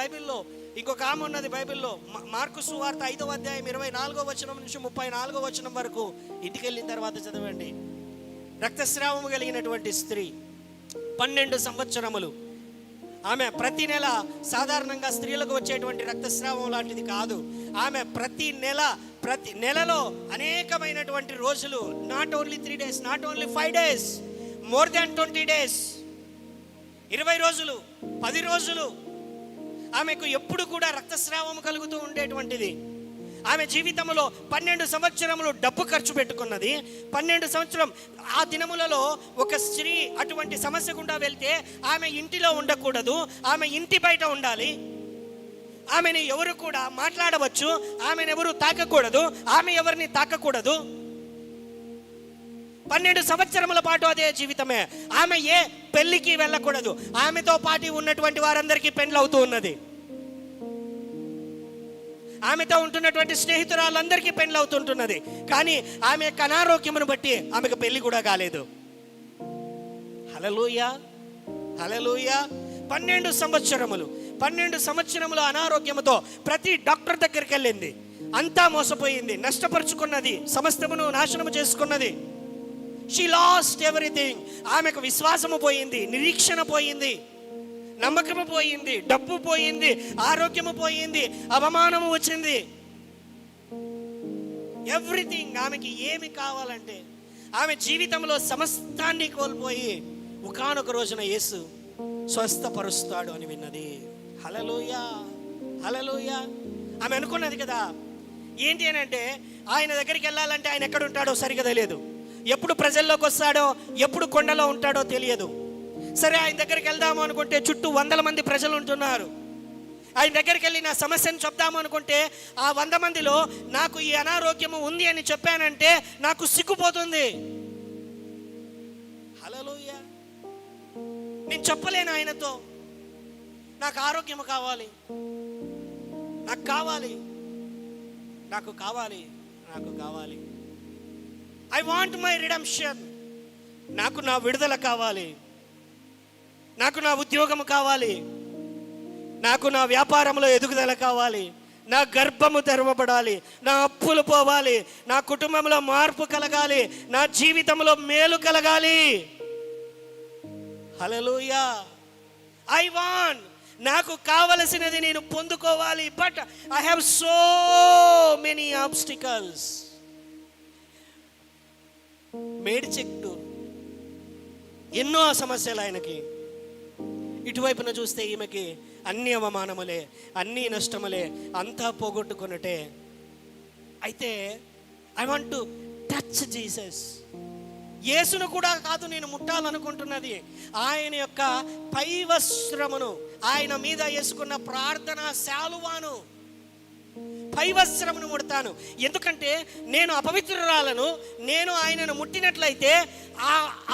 బైబిల్లో, మార్కు సువార్త 5వ అధ్యాయం 24వ వచనం నుంచి 34వ వచనం వరకు. ఇంటికి వెళ్ళిన తర్వాత చదవండి. రక్తస్రావము కలిగినటువంటి స్త్రీ 12 సంవత్సరములు. ఆమె ప్రతి నెల, సాధారణంగా స్త్రీలకు వచ్చేటువంటి రక్తస్రావం లాంటిది కాదు. ఆమె ప్రతి నెలలో అనేకమైనటువంటి రోజులు, not only 3 days, not only 5 days, more than 20 days, 20 రోజులు, 10 రోజులు ఆమెకు ఎప్పుడు కూడా రక్తస్రావం కలుగుతూ ఉండేటువంటిది. ఆమె జీవితంలో 12 సంవత్సరములు డబ్బు ఖర్చు పెట్టుకున్నది. 12 సంవత్సరం ఆ దినములలో ఒక స్త్రీ అటువంటి సమస్య గుండా వెళ్తే ఆమె ఇంటిలో ఉండకూడదు, ఆమె ఇంటి బయట ఉండాలి. ఆమెను ఎవరు కూడా మాట్లాడవచ్చు, ఆమెను ఎవరు తాకకూడదు, ఆమె ఎవరిని తాకకూడదు. 12 సంవత్సరముల పాటు అదే జీవితమే. ఆమె ఏ పెళ్లికి వెళ్ళకూడదు. ఆమెతో పాటు ఉన్నటువంటి వారందరికీ పెండ్లు అవుతూ ఉన్నది. ఆమెతో ఉంటున్నటువంటి స్నేహితురాలందరికీ పెండ్లు అవుతుంటున్నది. కానీ ఆమె యొక్క అనారోగ్యమును బట్టి ఆమెకు పెళ్లి కూడా కాలేదు. హల్లెలూయా, హల్లెలూయా. 12 సంవత్సరములు అనారోగ్యముతో ప్రతి డాక్టర్ దగ్గరికి వెళ్ళింది. అంతా మోసపోయింది, నష్టపరుచుకున్నది, సమస్తమును నాశనము చేసుకున్నది. She lost everything. ఆమెకు విశ్వాసము పోయింది, నిరీక్షణ పోయింది, నమ్మకము పోయింది, డబ్బు పోయింది, ఆరోగ్యము పోయింది, అవమానము వచ్చింది. ఎవ్రీథింగ్. ఆమెకి ఏమి కావాలంటే ఆమె జీవితంలో సమస్తాన్ని కోల్పోయి ఒకానొక రోజున యేసు స్వస్థపరుస్తాడు అని విన్నది. హల్లెలూయా, హల్లెలూయా. ఆమె అనుకున్నది కదా, ఏంటి అని అంటే, ఆయన దగ్గరికి వెళ్ళాలంటే ఆయన ఎక్కడ ఉంటాడో సరిగా తెలియదు, ఎప్పుడు ప్రజల్లోకి వస్తాడో, ఎప్పుడు కొండలో ఉంటాడో తెలియదు. సరే, ఆయన దగ్గరికి వెళ్దాము అనుకుంటే చుట్టూ 100 మంది ప్రజలు ఉంటున్నారు. ఆయన దగ్గరికి వెళ్ళి నా సమస్యను చెప్దాము అనుకుంటే ఆ 100 మందిలో నాకు ఈ అనారోగ్యము ఉంది అని చెప్పానంటే నాకు సిగ్గుపోతుంది. హల్లెలూయా. నేను చెప్పలేను ఆయనతో, నాకు ఆరోగ్యము కావాలి, నాకు కావాలి, నాకు కావాలి, నాకు కావాలి. I want my redemption. నాకు నా విడుదల కావాలి, నాకు నా ఉద్యోగము కావాలి, నాకు నా వ్యాపారంలో ఎదుగుదల కావాలి, నా గర్భము తెరవబడాలి, నా అప్పులు పోవాలి, నా కుటుంబంలో మార్పు కలగాలి, నా జీవితంలో మేలు కలగాలి. హల్లెలూయా. ఐ వాంట్, నాకు కావలసినది నేను పొందుకోవాలి. But I have so many obstacles. మేడి చెట్టు, ఎన్నో సమస్యలు ఆయనకి. ఇటువైపున చూస్తే ఈమెకి అన్ని అవమానములే, అన్ని నష్టములే, అంతా పోగొట్టుకున్నట్టే. అయితే I want to touch Jesus. యేసును కూడా కాదు నేను ముట్టాలనుకుంటున్నది, ఆయన యొక్క పై వస్త్రమును, ఆయన మీద వేసుకున్న ప్రార్థన శాలువాను. పై వస్త్రమును ముడతాను. ఎందుకంటే నేను అపవిత్రురాలను, నేను ఆయనను ముట్టినట్లయితే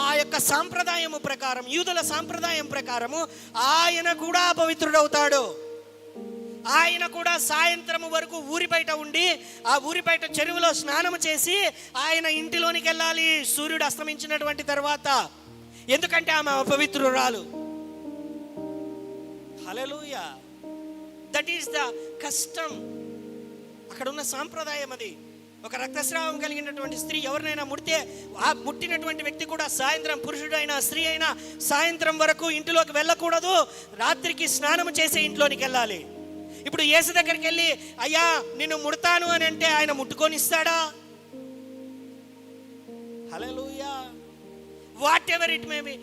ఆ యొక్క సాంప్రదాయము ప్రకారం, యూదుల సాంప్రదాయం ప్రకారము ఆయన కూడా అపవిత్రుడవుతాడు. ఆయన కూడా సాయంత్రం వరకు ఊరి బయట ఉండి, ఆ ఊరి బయట చెరువులో స్నానం చేసి ఆయన ఇంటిలోనికి వెళ్ళాలి సూర్యుడు అస్తమించినటువంటి తర్వాత. ఎందుకంటే ఆమె అపవిత్రురాలు. Hallelujah. That is the custom. అక్కడ ఉన్న సాంప్రదాయం అది. ఒక రక్తస్రావం కలిగినటువంటి స్త్రీ ఎవరినైనా ముడితే ఆ ముట్టినటువంటి వ్యక్తి కూడా సాయంత్రం, పురుషుడైనా స్త్రీ అయినా సాయంత్రం వరకు ఇంటిలోకి వెళ్ళకూడదు, రాత్రికి స్నానం చేసి ఇంట్లోనికి వెళ్ళాలి. ఇప్పుడు యేసు దగ్గరికి వెళ్ళి అయ్యా నిన్ను ముడతాను అని అంటే ఆయన ముట్టుకొని ఇస్తాడా? Hallelujah. Whatever it may be,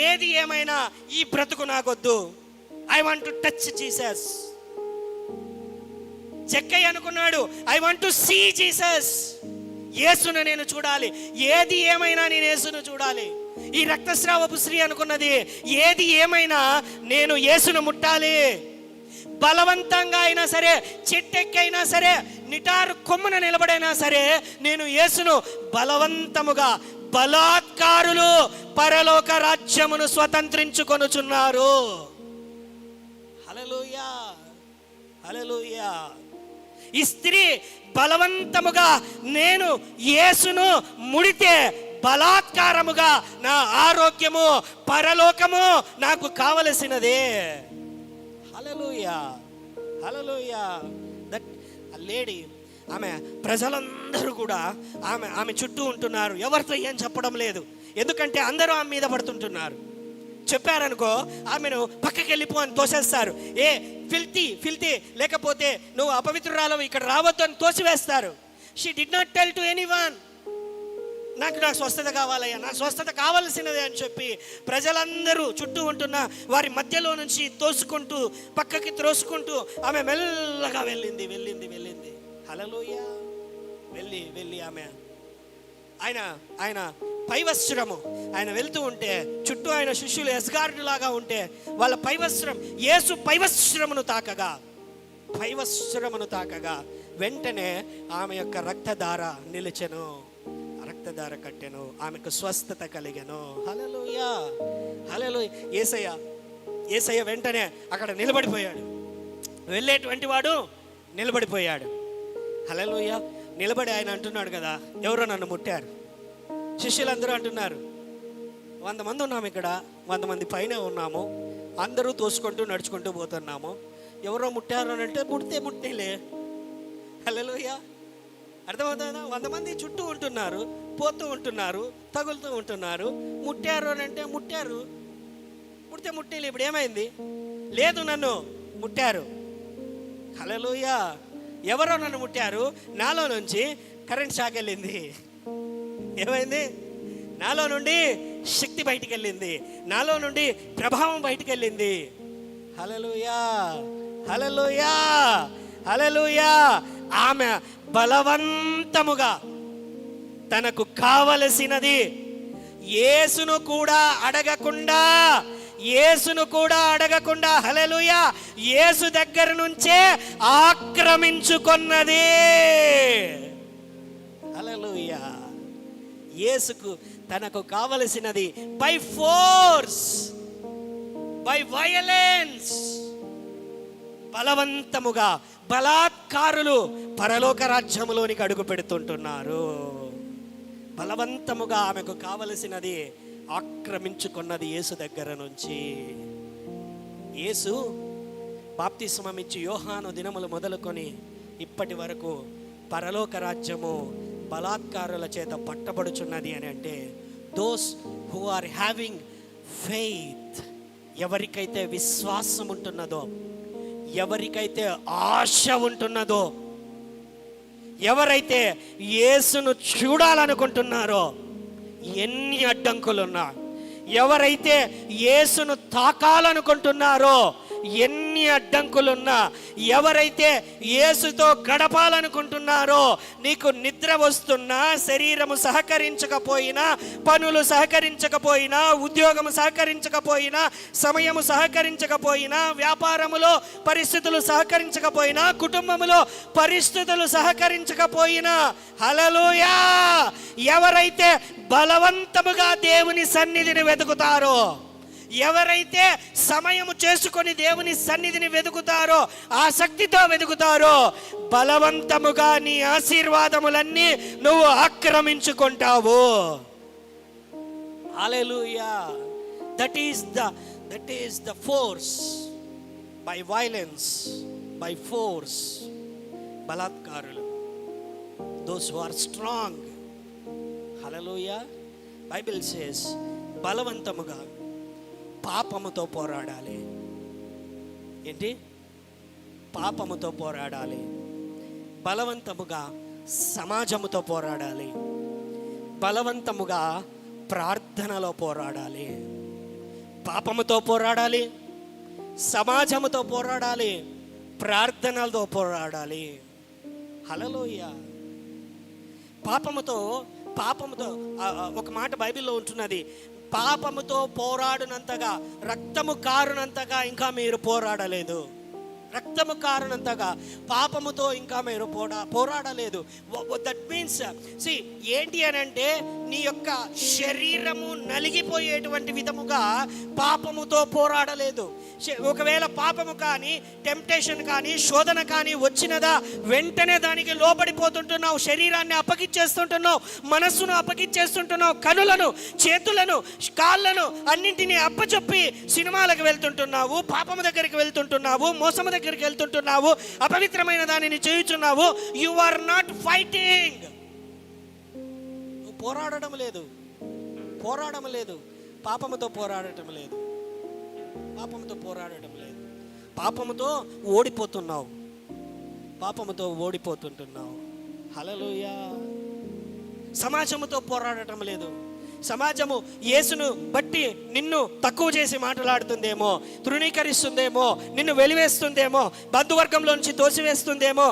ఏది ఏమైనా ఈ బ్రతుకు నాకొద్దు. I want to touch Jesus. జక్కయ్య అనుకున్నాడు, I want to see Jesus. యేసును నేను చూడాలి, ఏది ఏమైనా నేను యేసును చూడాలి. ఈ రక్తస్రావపు స్త్రీ అనుకున్నది, ఏది ఏమైనా నేను యేసును ముట్టాలి. బలవంతంగా అయినా సరే, చెట్టెక్కైనా సరే, నిటారు కొమ్మున నిలబడైనా సరే నేను యేసును బలవంతముగా, బలాత్కారులు పరలోక రాజ్యమును స్వతంత్రించుకొనుచున్నారు. హల్లెలూయా, హల్లెలూయా. ఈ స్త్రీ బలవంతముగా నేను యేసును ముడితే బలాత్కారముగా నా ఆరోగ్యము, పరలోకము నాకు కావలసినదే. హల్లెలూయా, హల్లెలూయా. దట్ లేడీ, ఆమె ప్రజలందరూ కూడా ఆమె చుట్టూ ఉంటున్నారు. ఎవరితో ఏం చెప్పడం లేదు, ఎందుకంటే అందరూ ఆమె మీద పడుతుంటున్నారు. చెప్పారనుకో ఆమెను పక్కకి వెళ్ళిపో అని తోసేస్తారు. ఏ ఫిల్తీ లేకపోతే నువ్వు అపవిత్రురాలు, ఇక్కడ రావద్దు అని తోసివేస్తారు. She did not tell to anyone, నాకు స్వస్థత కావాలయ్యా, నా స్వస్థత కావాల్సినదే అని చెప్పి ప్రజలందరూ చుట్టూ ఉంటున్న వారి మధ్యలో నుంచి తోసుకుంటూ, పక్కకి త్రోసుకుంటూ ఆమె మెల్లగా వెళ్ళింది. హల్లెలూయా. వెళ్ళి ఆమె ఆయన పైవస్త్రము, ఆయన వెళ్తూ ఉంటే చుట్టూ ఆయన శిష్యులు ఎస్గార్డు లాగా ఉంటే వాళ్ళ పైవస్త్రం, యేసు పైవస్త్రమును తాకగా వెంటనే ఆమె యొక్క రక్తధార నిలిచెను, రక్తధార కట్టెను, ఆమెకు స్వస్థత కలిగెను. హల్లెలూయా, హల్లెలూయా. యేసయ్య వెంటనే అక్కడ నిలబడిపోయాడు. వెళ్ళేటువంటి వాడు నిలబడిపోయాడు. హల్లెలూయా. నిలబడి ఆయన అంటున్నాడు కదా, ఎవరో నన్ను ముట్టారు. శిష్యులందరూ అంటున్నారు, 100 మంది ఉన్నాము ఇక్కడ, 100 మంది పైన ఉన్నాము, అందరూ తోసుకుంటూ నడుచుకుంటూ పోతున్నాము. ఎవరో ముట్టారు అని అంటే ముట్టేలే. హల్లెలూయా. అర్థమవుతుందా? 100 మంది చుట్టూ ఉంటున్నారు, పోతూ ఉంటున్నారు, తగులుతూ ఉంటున్నారు. ముట్టారు అని అంటే ముట్టేలే. ఇప్పుడు ఏమైంది? లేదు, నన్ను ముట్టారు. హల్లెలూయా. ఎవరో నన్ను ముట్టారు, నాలో నుంచి కరెంట్ షాక్ వెళ్ళింది. ఏమైంది? నాలో నుండి శక్తి బయటికి వెళ్ళింది, నాలో నుండి ప్రభావం బయటికి వెళ్ళింది. హల్లెలూయా, హల్లెలూయా, హల్లెలూయా. ఆమె బలవంతముగా తనకు కావలసినది యేసును కూడా అడగకుండా హల్లెలూయా, యేసు దగ్గర నుంచే ఆక్రమించుకున్నది. హల్లెలూయా. యేసుకు తనకు కావలసినది బై ఫోర్స్, బై వయలెన్స్, బలవంతముగా బలాత్కారులు పరలోక రాజ్యములోనికి అడుగు పెడుతుంటున్నారు. బలవంతముగా ఆమెకు కావలసినది ఆక్రమించుకున్నది యేసు దగ్గర నుంచి. యేసు బాప్తిస్మం ఇచ్చి యోహాను దినములు మొదలుకొని ఇప్పటి వరకు పరలోక రాజ్యము బలాత్కారుల చేత పట్టబడుచున్నది అని అంటే, those who are having faith, ఎవరికైతే విశ్వాసం ఉంటున్నదో, ఎవరికైతే ఆశ ఉంటున్నదో, ఎవరైతే యేసును చూడాలనుకుంటున్నారో, ఎన్ని అడ్డంకులున్నా, ఎవరైతే యేసును తాకాలనుకుంటున్నారో, ఎన్ని అడ్డంకులున్నా, ఎవరైతే యేసుతో గడపాలనుకుంటున్నారో, నీకు నిద్ర వస్తున్నా, శరీరము సహకరించకపోయినా, పనులు సహకరించకపోయినా, ఉద్యోగము సహకరించకపోయినా, సమయము సహకరించకపోయినా, వ్యాపారములో పరిస్థితులు సహకరించకపోయినా, కుటుంబములో పరిస్థితులు సహకరించకపోయినా, హల్లెలూయా, ఎవరైతే బలవంతముగా దేవుని సన్నిధిని వెతుకుతారో, ఎవరైతే సమయము చేసుకొని దేవుని సన్నిధిని వెతుకుతారో, ఆసక్తితో వెతుకుతారో, బలవంతముగా నీ ఆశీర్వాదములన్నీ నువ్వు ఆక్రమించుకుంటావు. Hallelujah. That is the force, by violence, by force. బలాత్కారులు, those who are strong. Hallelujah. Bible says బలవంతముగా పాపముతో పోరాడాలి. ఏంటి? పాపముతో పోరాడాలి. బలవంతముగా సమాజముతో పోరాడాలి. బలవంతముగా ప్రార్థనలో పోరాడాలి. పాపముతో పోరాడాలి, సమాజముతో పోరాడాలి, ప్రార్థనలతో పోరాడాలి. హల్లెలూయా. పాపముతో ఒక మాట బైబిల్లో ఉంటున్నది, పాపముతో పోరాడునంతగా, రక్తము కారునంతగా ఇంకా మీరు పోరాడలేదు. రక్తము కారునంతగా పాపముతో ఇంకా మీరు పోరాడలేదు. దట్ మీన్స్ ఏంటి అని అంటే, నీ యొక్క శరీరము నలిగిపోయేటువంటి విధముగా పాపముతో పోరాడలేదు. ఒకవేళ పాపము కానీ, టెంప్టేషన్ కానీ, శోధన కానీ వచ్చినదా, వెంటనే దానికి లోబడిపోతుంటున్నావు. శరీరాన్ని అప్పగిచ్చేస్తుంటున్నావు, మనస్సును అప్పగిచ్చేస్తుంటున్నావు, కనులను, చేతులను, కాళ్ళను అన్నింటినీ అప్పచెప్పి సినిమాలకు వెళ్తుంటున్నావు, పాపము దగ్గరికి వెళ్తుంటున్నావు, మోసము దగ్గరికి వెళ్తుంటున్నావు, అపవిత్రమైన దానిని చేయుచున్నావు. You are not fighting. పోరాడడం లేదు, పాపముతో పోరాడటం లేదు, పాపముతో ఓడిపోతుంటున్నావు. హల్లెలూయా. సమాజముతో పోరాడటం లేదు. సమాజము యేసును బట్టి నిన్ను తక్కువ చేసి మాట్లాడుతుందేమో, తృణీకరిస్తుందేమో, నిన్ను వెలివేస్తుందేమో, బంధువర్గంలో నుంచి తోసివేస్తుందేమో,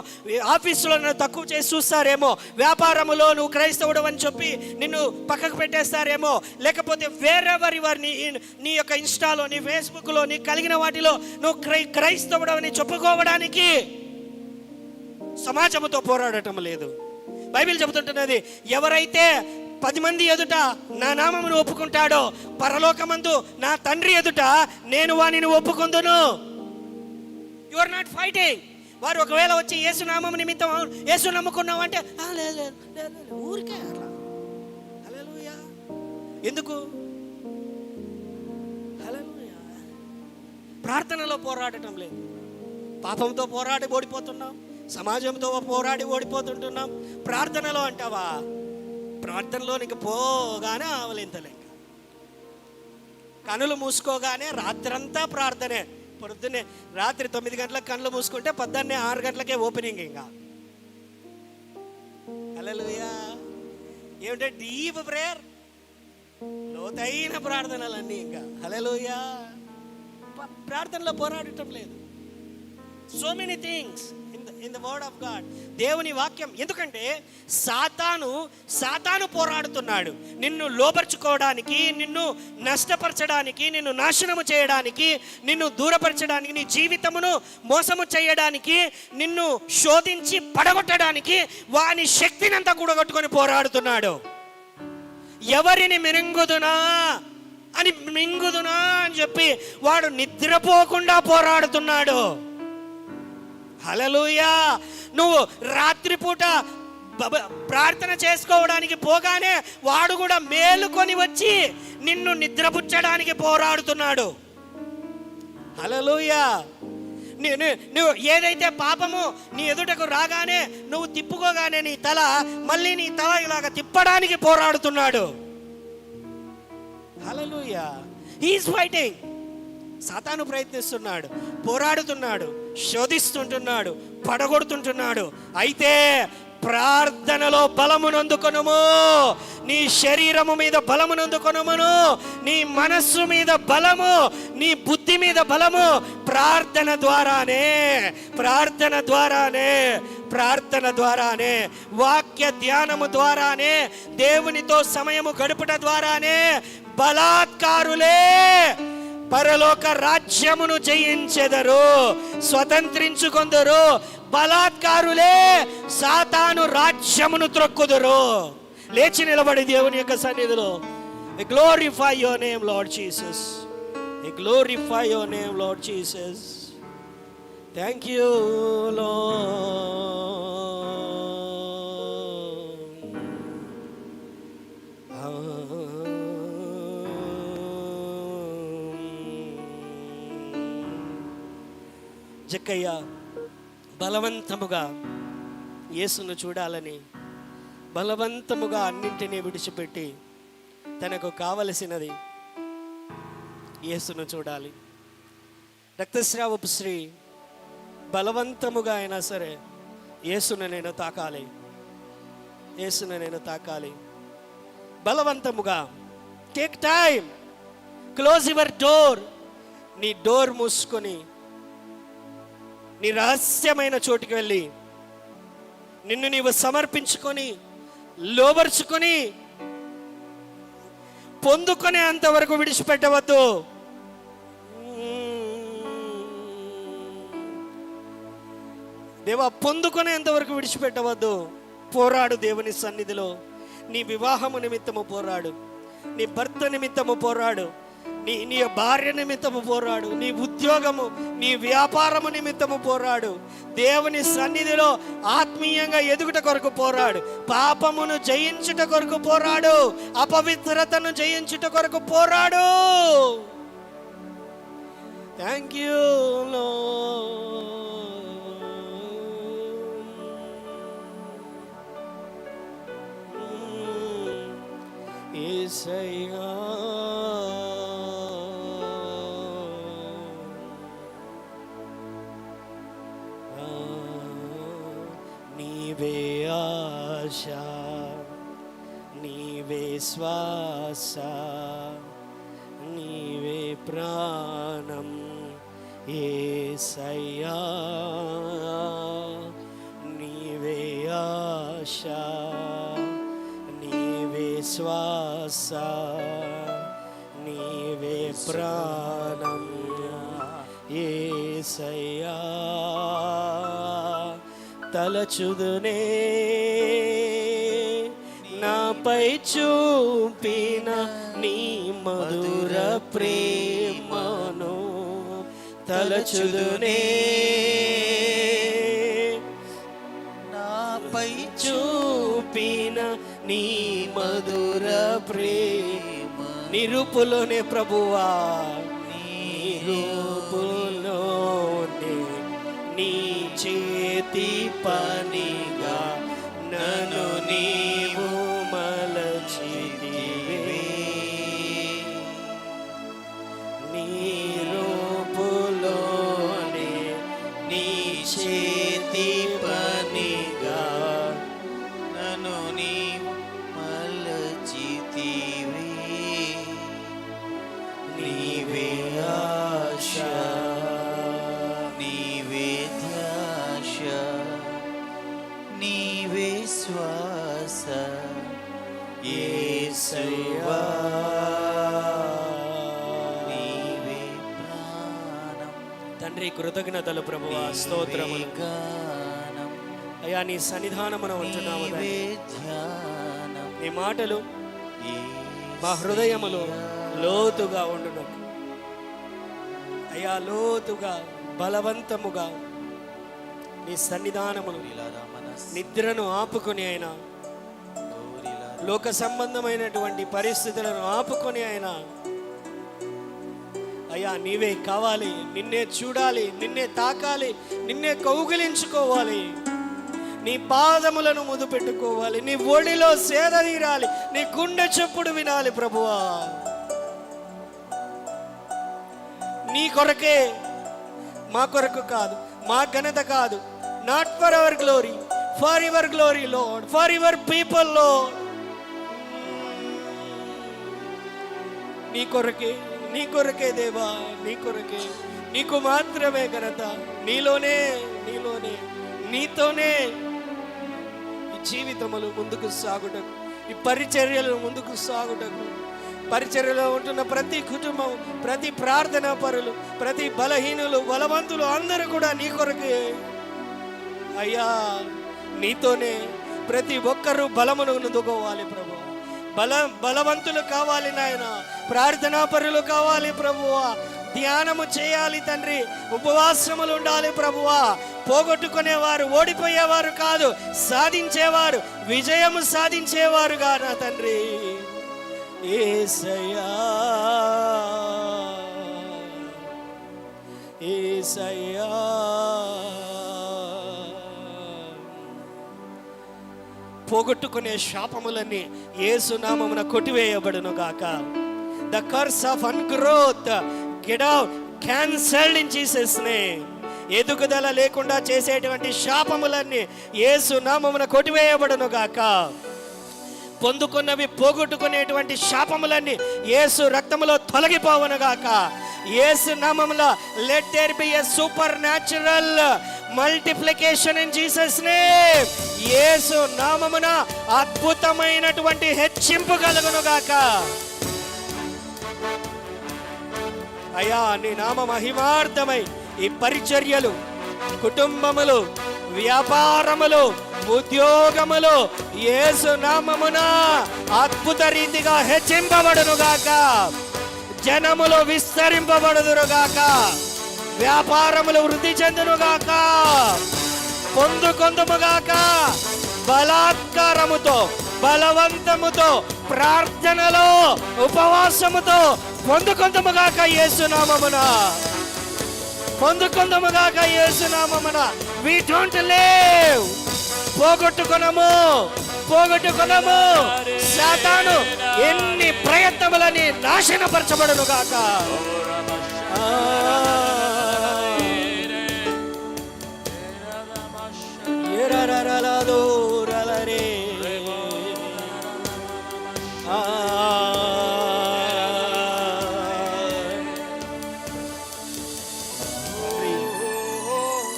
ఆఫీసులో నన్ను తక్కువ చేసి చూస్తారేమో, వ్యాపారములో నువ్వు క్రైస్తవుడు అని చెప్పి నిన్ను పక్కకు పెట్టేస్తారేమో, లేకపోతే వేరెవరి వారిని నీ యొక్క ఇన్స్టాలో, నీ ఫేస్బుక్లో, నీ కలిగిన వాటిలో నువ్వు క్రైస్తవుడు అని చెప్పుకోవడానికి సమాజముతో పోరాడటం లేదు. బైబిల్ చెబుతుంటున్నది, ఎవరైతే 10 మంది ఎదుట నా నామమును ఒప్పుకుంటాడో, పరలోకమందు నా తండ్రి ఎదుట నేను వానిని ఒప్పుకొందును. You are not fighting. వారు ఒకవేళ వచ్చి యేసు నామము నిమిత్తం యేసు నమ్ముకున్నావు అంటే ఊరికే అట్లా. హల్లెలూయా. ఎందుకు? హల్లెలూయా. ప్రార్థనలో పోరాడటం లేదు. పాపంతో పోరాడి ఓడిపోతున్నాం, సమాజంతో పోరాడి ఓడిపోతుంటున్నాం. ప్రార్థనలో అంటావా? ప్రార్థనలో నీకు పోగానే ఆవలింతలేక, కనులు మూసుకోగానే రాత్రంతా ప్రార్థనే. పొద్దున్నే రాత్రి 9 గంటలకు కళ్ళు మూసుకుంటే పొద్దున్నే 6 గంటలకే ఓపెనింగ్. ఇంకా హల్లెలూయా. ఏమిటంటే డీప్ ప్రేయర్, లోతైన ప్రార్థనలన్నీ. ఇంకా హల్లెలూయా. ప్రార్థనలో పోరాడటం లేదు. So many things in the word of God, దేవుని వాక్యం. ఎందుకంటే సాతాను పోరాడుతున్నాడు నిన్ను లోపరుచుకోవడానికి, నిన్ను నష్టపరచడానికి, నిన్ను నాశనము చేయడానికి, నిన్ను దూరపరచడానికి, నీ జీవితమును మోసము చేయడానికి, నిన్ను శోధించి పడగొట్టడానికి వాని శక్తిని అంతా కూడగొట్టుకొని పోరాడుతున్నాడు. ఎవరిని మింగుదునా అని చెప్పి వాడు నిద్రపోకుండా పోరాడుతున్నాడు. హల్లెలూయా. నువ్వు రాత్రిపూట ప్రార్థన చేసుకోవడానికి పోగానే వాడు కూడా మేలుకొని వచ్చి నిన్ను నిద్రపుచ్చడానికి పోరాడుతున్నాడు. హల్లెలూయా. నువ్వు ఏదైతే పాపము నీ ఎదుటకు రాగానే నువ్వు తిప్పుకోగానే నీ తల మళ్ళీ నీ తల ఇలాగా తిప్పడానికి పోరాడుతున్నాడు. హల్లెలూయా. He is fighting. సాతాను ప్రయత్నిస్తున్నాడు, పోరాడుతున్నాడు, శోధిస్తుంటున్నాడు, పడగొడుతుంటున్నాడు. అయితే ప్రార్థనలో బలమునందుకొనుము, నీ శరీరము మీద బలమునందుకొనుమును, నీ మనస్సు మీద బలము, నీ బుద్ధి నీతి మీద బలము ప్రార్థన ద్వారానే, ప్రార్థన ద్వారానే, ప్రార్థన ద్వారానే, వాక్య ధ్యానము ద్వారానే, దేవునితో సమయము గడుపుట ద్వారానే బలాత్కారులే పరలోక రాజ్యమును జయించెదరు, స్వతంత్రించుకొందరు. బలాత్కారులే సాతాను రాజ్యమును త్రొక్కుదురు. లేచి నిలబడి దేవుని యొక్క సన్నిధిలో glorify your name Lord Jesus, glorify your name Lord Jesus. Thank you Lord. జక్కయ్య బలవంతముగా యేసును చూడాలని బలవంతముగా అన్నింటినీ విడిచిపెట్టి తనకు కావలసినది యేసును చూడాలి. రక్తస్రావపు స్త్రీ బలవంతముగా అయినా సరే యేసును నేను తాకాలి, యేసును నేను తాకాలి. బలవంతముగా. Take time, close your door. నీ డోర్ మూసుకొని నీ రహస్యమైన చోటుకి వెళ్ళి నిన్ను నీవు సమర్పించుకొని లోబర్చుకొని పొందుకునే అంతవరకు విడిచిపెట్టవద్దు. దేవా, పొందుకునేంత వరకు విడిచిపెట్టవద్దు. పోరాడు దేవుని సన్నిధిలో. నీ వివాహము నిమిత్తము పోరాడు, నీ భర్త నిమిత్తము పోరాడు, నీ భార్య నిమిత్తము పోరాడు, నీ ఉద్యోగము నీ వ్యాపారము నిమిత్తము పోరాడు. దేవుని సన్నిధిలో ఆత్మీయంగా ఎదుగుట కొరకు పోరాడు, పాపమును జయించుట కొరకు పోరాడు, అపవిత్రతను జయించుట కొరకు పోరాడు. Thank you lord. యేసయ్యా, నీవే ఆశ, నీవే శ్వాస, నీవే ప్రాణం యేసయ్యా. నీవే ఆశ, నీవే శ్వాస, నీవే ప్రాణం యేసయ్యా. తలచుదునే నాపై చూపిన నీ మధుర ప్రేమను, తలచుదునే నాపై చూపిన నీ మధుర ప్రేమ. నిరూపులోనే ప్రభువా, నిరూపులోనే నీ చేతి పనిగా నన్ను నీవు మలచితివే. నీ రూపులోనే నీ చేతి పనిగా నన్ను నీవు మలచితివే. నీవే ఆశ, నీవే శ్వాస యేసయ్యా. నీవే ప్రాణం. తండ్రి, కృతజ్ఞతలు ప్రభువా, స్తోత్రములు. అయ్యా, నీ సన్నిధానమున ఉంటున్నాము. నీ మాటలు మా హృదయములో లోతుగా ఉండును అయ్యా, లోతుగా బలవంతముగా నీ సన్నిధానమును నిద్రను ఆపుకొని అయినా, లోక సంబంధమైనటువంటి పరిస్థితులను ఆపుకొని అయినా అయ్యా నీవే కావాలి. నిన్నే చూడాలి, నిన్నే తాకాలి, నిన్నే కౌగిలించుకోవాలి, నీ పాదములను ముదు పెట్టుకోవాలి, నీ ఒడిలో సేద తీరాలి, నీ గుండె చప్పుడు వినాలి ప్రభువా. నీ కొరకే, మా కొరకు కాదు, మా ఘనత కాదు. Not for hour glory, for your glory lord, for your people lord. నీ కొరకే, నీ కొరకే దేవా, నీ కొరకే, నీకు మాత్రమే ఘనత. నీలోనే నీతోనే ఈ జీవితములు ముందుకు సాగుటకు, ఈ పరిచర్యలు ముందుకు సాగుటకు, పరిచర్యలో ఉంటున్న ప్రతి కుటుంబం, ప్రతి ప్రార్థనా పరులు, ప్రతి బలహీనులు, బలవంతులు అందరూ కూడా నీ కొరకే అయ్యా. నీతోనే ప్రతి ఒక్కరూ బలమును అందుకోవాలి ప్రభు. బలవంతులు కావాలి నాయన, ప్రార్థనా పరులు కావాలి ప్రభువా. ధ్యానము చేయాలి తండ్రి, ఉపవాసములు ఉండాలి ప్రభువా. పోగొట్టుకునేవారు, ఓడిపోయేవారు కాదు, సాధించేవారు, విజయము సాధించేవారుగా నా తండ్రి. యేసయ్యా, యేసయ్యా, పోగొట్టుకునే శాపములన్నీ యేసు నామమున కొట్టివేయబడును గాక. The curse of ungrowth get out, cancelled in Jesus name. ఎదుగుదల లేకుండా చేసేటువంటి శాపములన్నీ యేసు నామమున కొట్టివేయబడును గాక. పొందుకున్నవి పోగొట్టుకునేటువంటి శాపములన్నీ యేసు రక్తములో తొలగిపోవును గాక. యేసు నామములో let there be a supernatural multiplication in Jesus name. యేసు నామమున అద్భుతమైనటువంటి హెచ్చింపు కలుగును గాక. అయ్యా, నీ నామ మహిమార్థమై ఈ పరిచర్యలు, కుటుంబములు, వ్యాపారములు, ఉద్యోగములు యేసు నామమున అద్భుత రీతిగా హెచ్చింపబడును గాక. జనములు విస్తరింపబడుదురు గాక. వ్యాపారములు వృద్ధి చెందును గాక. పొందుకొందుము గాక. బలాత్కారముతో, బలవంతముతో, ప్రార్థనలో, ఉపవాసముతో పొందుకొందుము గాక యేసు నామమున. పొందుకొందుము గాక యేసు నామమున. We don't live. పోగొట్టుకొనము. సాతాను ఎన్ని ప్రయత్నములని నాశనపరచబడును గాక.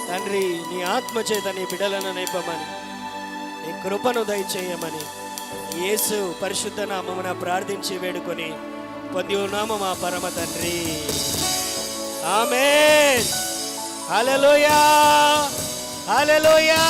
తండ్రి, నీ ఆత్మచేత నీ బిడ్డలను నింపమని, నీ కృపను దయచేయమని యేసు పరిశుద్ధ నామమున ప్రార్థించి వేడుకొని పొంది ఉన్నాము మా పరమ తండ్రి. ఆమేన్. హల్లెలూయా, హల్లెలూయా.